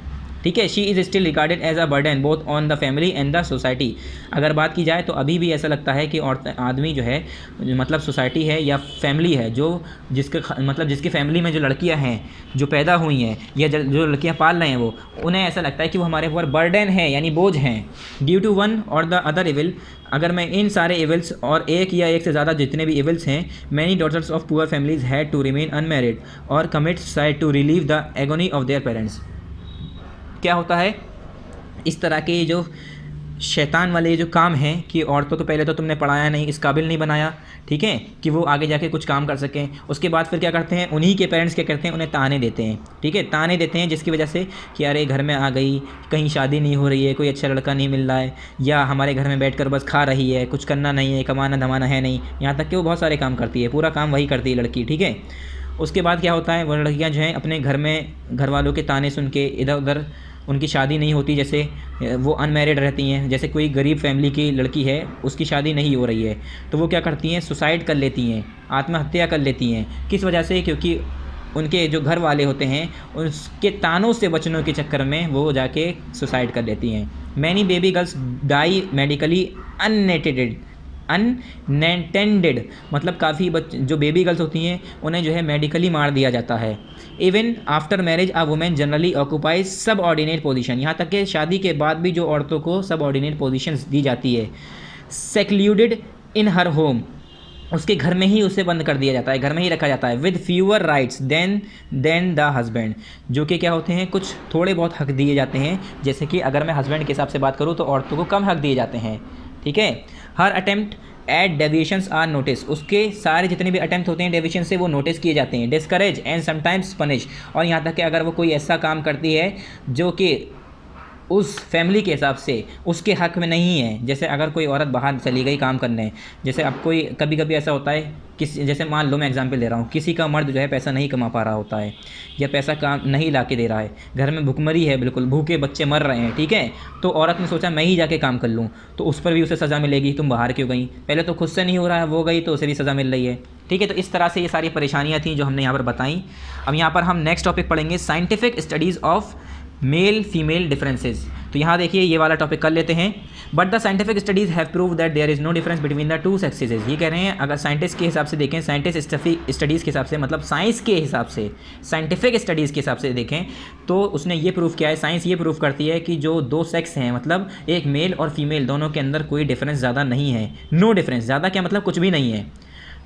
ठीक है। She is still regarded as a burden both on the family and the society. अगर बात की जाए तो अभी भी ऐसा लगता है कि औरत आदमी जो है, मतलब सोसाइटी है या फैमिली है, जो जिसकी फैमिली में जो लड़कियां हैं जो पैदा हुई हैं या जो लड़कियां पाल रहे हैं, वो उन्हें ऐसा लगता है कि वो हमारे ऊपर बर्डन है, यानी बोझ हैं। ड्यू टू वन और द अदर इविल, अगर मैं इन सारे इविल्स और एक या एक से ज़्यादा जितने भी इविल्स हैं, many daughters of poor families had to remain unmarried और commit suicide to relieve the agony of their parents. क्या होता है? इस तरह के जो शैतान वाले जो काम हैं कि औरतों को पहले तो तुमने पढ़ाया नहीं, इस काबिल नहीं बनाया, ठीक है, कि वो आगे जाके कुछ काम कर सकें। उसके बाद फिर क्या करते हैं? उन्हीं के पेरेंट्स क्या करते हैं? उन्हें ताने देते हैं, ठीक है, ताने देते हैं, जिसकी वजह से कि अरे घर में आ गई, कहीं शादी नहीं हो रही है, कोई अच्छा लड़का नहीं मिल रहा है, या हमारे घर में बैठकर बस खा रही है, कुछ करना नहीं है, कमाना धमाना है नहीं। यहाँ तक कि वो बहुत सारे काम करती है, पूरा काम वही करती है लड़की, ठीक है। उसके बाद क्या होता है? वो लड़कियाँ जो हैं अपने घर में घर वालों के ताने सुन के इधर उधर, उनकी शादी नहीं होती, जैसे वो अनमैरिड रहती हैं, जैसे कोई गरीब फैमिली की लड़की है, उसकी शादी नहीं हो रही है, तो वो क्या करती हैं? सुसाइड कर लेती हैं, आत्महत्या कर लेती हैं। किस वजह से? क्योंकि उनके जो घर वाले होते हैं उसके तानों से बचने के चक्कर में वो जाके सुसाइड कर लेती हैं। Many baby girls die medically unattended, मतलब काफ़ी जो बेबी गर्ल्स होती हैं उन्हें जो है मेडिकली मार दिया जाता है। Even after marriage a women generally occupies सब ऑर्डिनेट पोजिशन, यहाँ तक कि शादी के बाद भी जो औरतों को सब ऑर्डिनेट पोजिशन दी जाती है। सेक्लूडेड इन हर होम, उसके घर में ही उसे बंद कर दिया जाता है, घर में ही रखा जाता है। With fewer rights than the husband, जो कि क्या होते हैं, कुछ थोड़े बहुत हक दिए जाते हैं। जैसे कि अगर मैं हस्बैंड के हिसाब से बात करूँ तो औरतों को कम हक दिए जाते हैं, ठीक है। Her attempt at deviations are notice, उसके सारे जितने भी अटेम्प्ट होते हैं डेविएशन से वो नोटिस किए जाते हैं। डिस्करेज एंड समटाइम्स पनिश, और यहाँ तक कि अगर वो कोई ऐसा काम करती है जो कि उस फैमिली के हिसाब से उसके हक में नहीं है, जैसे अगर कोई औरत बाहर चली गई काम करने, जैसे अब कोई कभी कभी ऐसा होता है किसी, जैसे मान लो मैं एग्जांपल दे रहा हूँ, किसी का मर्द जो है पैसा नहीं कमा पा रहा होता है या पैसा काम नहीं ला के दे रहा है, घर में भुखमरी है, बिल्कुल भूखे बच्चे मर रहे हैं, ठीक है, तो औरत ने सोचा मैं ही जाके काम कर लूँ, तो उस पर भी उसे सज़ा मिलेगी। तुम बाहर क्यों गई, पहले तो खुद से नहीं हो रहा है, वो गई तो उसे भी सज़ा मिल रही है, ठीक है। तो इस तरह से ये सारी परेशानियाँ थी जो हमने यहाँ पर बताई। अब यहाँ पर हम नेक्स्ट टॉपिक पढ़ेंगे, scientific studies of male female differences. तो यहाँ देखिए ये वाला टॉपिक कर लेते हैं। But the scientific studies have prove that there is no difference between the two sexes. ये कह रहे हैं अगर साइंटिस्ट के हिसाब से देखें, साइंटिस्ट स्टडीज़ के हिसाब से, मतलब साइंस के हिसाब से, साइंटिफिक स्टडीज़ के हिसाब से देखें तो उसने ये प्रूव किया है, साइंस ये प्रूव करती है कि जो दो सेक्स हैं, मतलब एक मेल और फीमेल, दोनों के अंदर कोई डिफरेंस ज़्यादा नहीं है। नो डिफरेंस, ज़्यादा क्या मतलब कुछ भी नहीं है।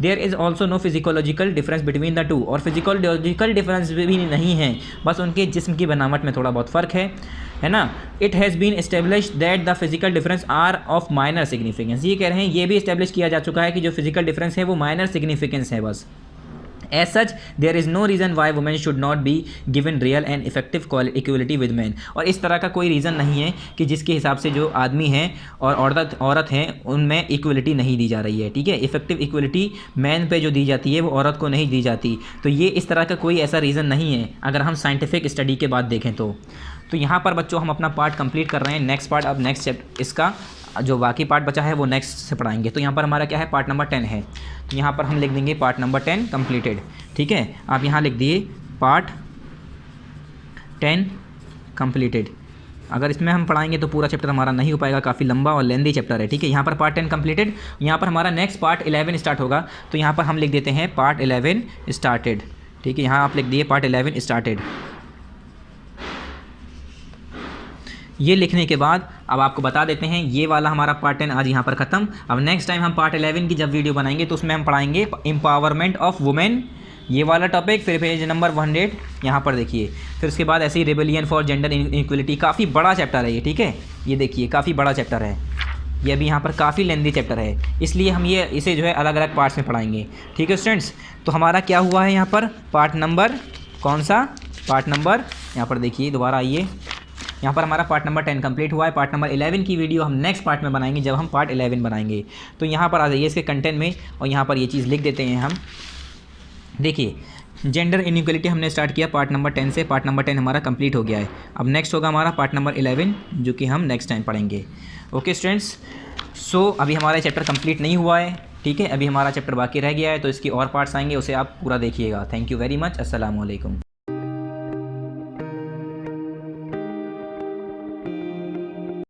There is also no physiological difference between the two, और फिजिकोलॉजिकल डिफरेंस भी नहीं है, बस उनके जिस्म की बनावट में थोड़ा बहुत फ़र्क है ना। It has been established that the physical difference are of minor significance. ये कह रहे हैं, ये भी एस्टेब्लिश किया जा चुका है कि जो फिजिकल डिफरेंस है वो माइनर सिग्निफिकेंस है बस। As such there is no reason why women should not be given real and effective equality with man. और इस तरह का कोई रीज़न नहीं है कि जिसके हिसाब से जो आदमी हैं और औरत हैं उनमें इक्वलिटी नहीं दी जा रही है, ठीक है। इफेक्टिव इक्वलिटी मैन पे जो दी जाती है वो औरत को नहीं दी जाती। तो ये इस तरह का कोई ऐसा रीज़न नहीं है अगर हम साइंटिफिक स्टडी के बाद देखें तो यहाँ पर बच्चों हम अपना पार्ट कंप्लीट कर रहे हैं। नेक्स्ट पार्ट, अब नेक्स्ट चैप्टर इसका जो बाकी पार्ट बचा है वो नेक्स्ट से पढ़ाएंगे। तो यहाँ पर हमारा क्या है, पार्ट नंबर 10 है, तो यहाँ पर हम लिख देंगे पार्ट नंबर 10 कंप्लीटेड, ठीक है। आप यहाँ लिख दिए पार्ट 10 कंप्लीटेड। अगर इसमें हम पढ़ाएंगे तो पूरा चैप्टर हमारा नहीं हो पाएगा, काफ़ी लंबा और लेंदी चैप्टर है, ठीक है। यहाँ पर पार्ट 10 कंप्लीटेड, यहाँ पर हमारा नेक्स्ट पार्ट 11 स्टार्ट होगा, तो यहाँ पर हम लिख देते हैं पार्ट 11 स्टार्टेड, ठीक है। यहाँ आप लिख दिए पार्ट 11 स्टार्टेड। ये लिखने के बाद अब आपको बता देते हैं ये वाला हमारा पार्ट 10 आज यहाँ पर ख़त्म। अब नेक्स्ट टाइम हम पार्ट 11 की जब वीडियो बनाएंगे तो उसमें हम पढ़ाएंगे एम्पावरमेंट ऑफ वुमेन, ये वाला टॉपिक, फिर पेज नंबर 100 यहाँ पर देखिए, फिर उसके बाद ऐसे ही रिबेलियन फॉर जेंडर इक्वलिटी। काफ़ी बड़ा चैप्टर है ये, ठीक है, ये देखिए काफ़ी बड़ा चैप्टर है ये, अभी यहाँ पर काफ़ी लेंदी चैप्टर है, इसलिए हम ये इसे जो है अलग अलग पार्ट्स में पढ़ाएंगे, ठीक है स्टूडेंट्स। तो हमारा क्या हुआ है यहाँ पर, पार्ट नंबर कौन सा, पार्ट नंबर यहाँ पर देखिए, दोबारा आइए, यहाँ पर हमारा पार्ट नंबर 10 कंप्लीट हुआ है। पार्ट नंबर 11 की वीडियो हम नेक्स्ट पार्ट में बनाएंगे जब हम पार्ट 11 बनाएंगे। तो यहाँ पर आ जाइए इसके कंटेंट में, और यहाँ पर ये चीज़ लिख देते हैं हम। देखिए जेंडर इनइक्वलिटी हमने स्टार्ट किया पार्ट नंबर 10 से, पार्ट नंबर 10 हमारा कंप्लीट हो गया है। अब नेक्स्ट होगा हमारा पार्ट नंबर 11 जो कि हम नेक्स्ट टाइम पढ़ेंगे। ओके स्टूडेंट्स, सो अभी हमारा चैप्टर कंप्लीट नहीं हुआ है, ठीक है, अभी हमारा चैप्टर बाकी रह गया है, तो इसकी और पार्ट्स आएंगे, उसे आप पूरा देखिएगा। थैंक यू वेरी मच, अस्सलाम वालेकुम।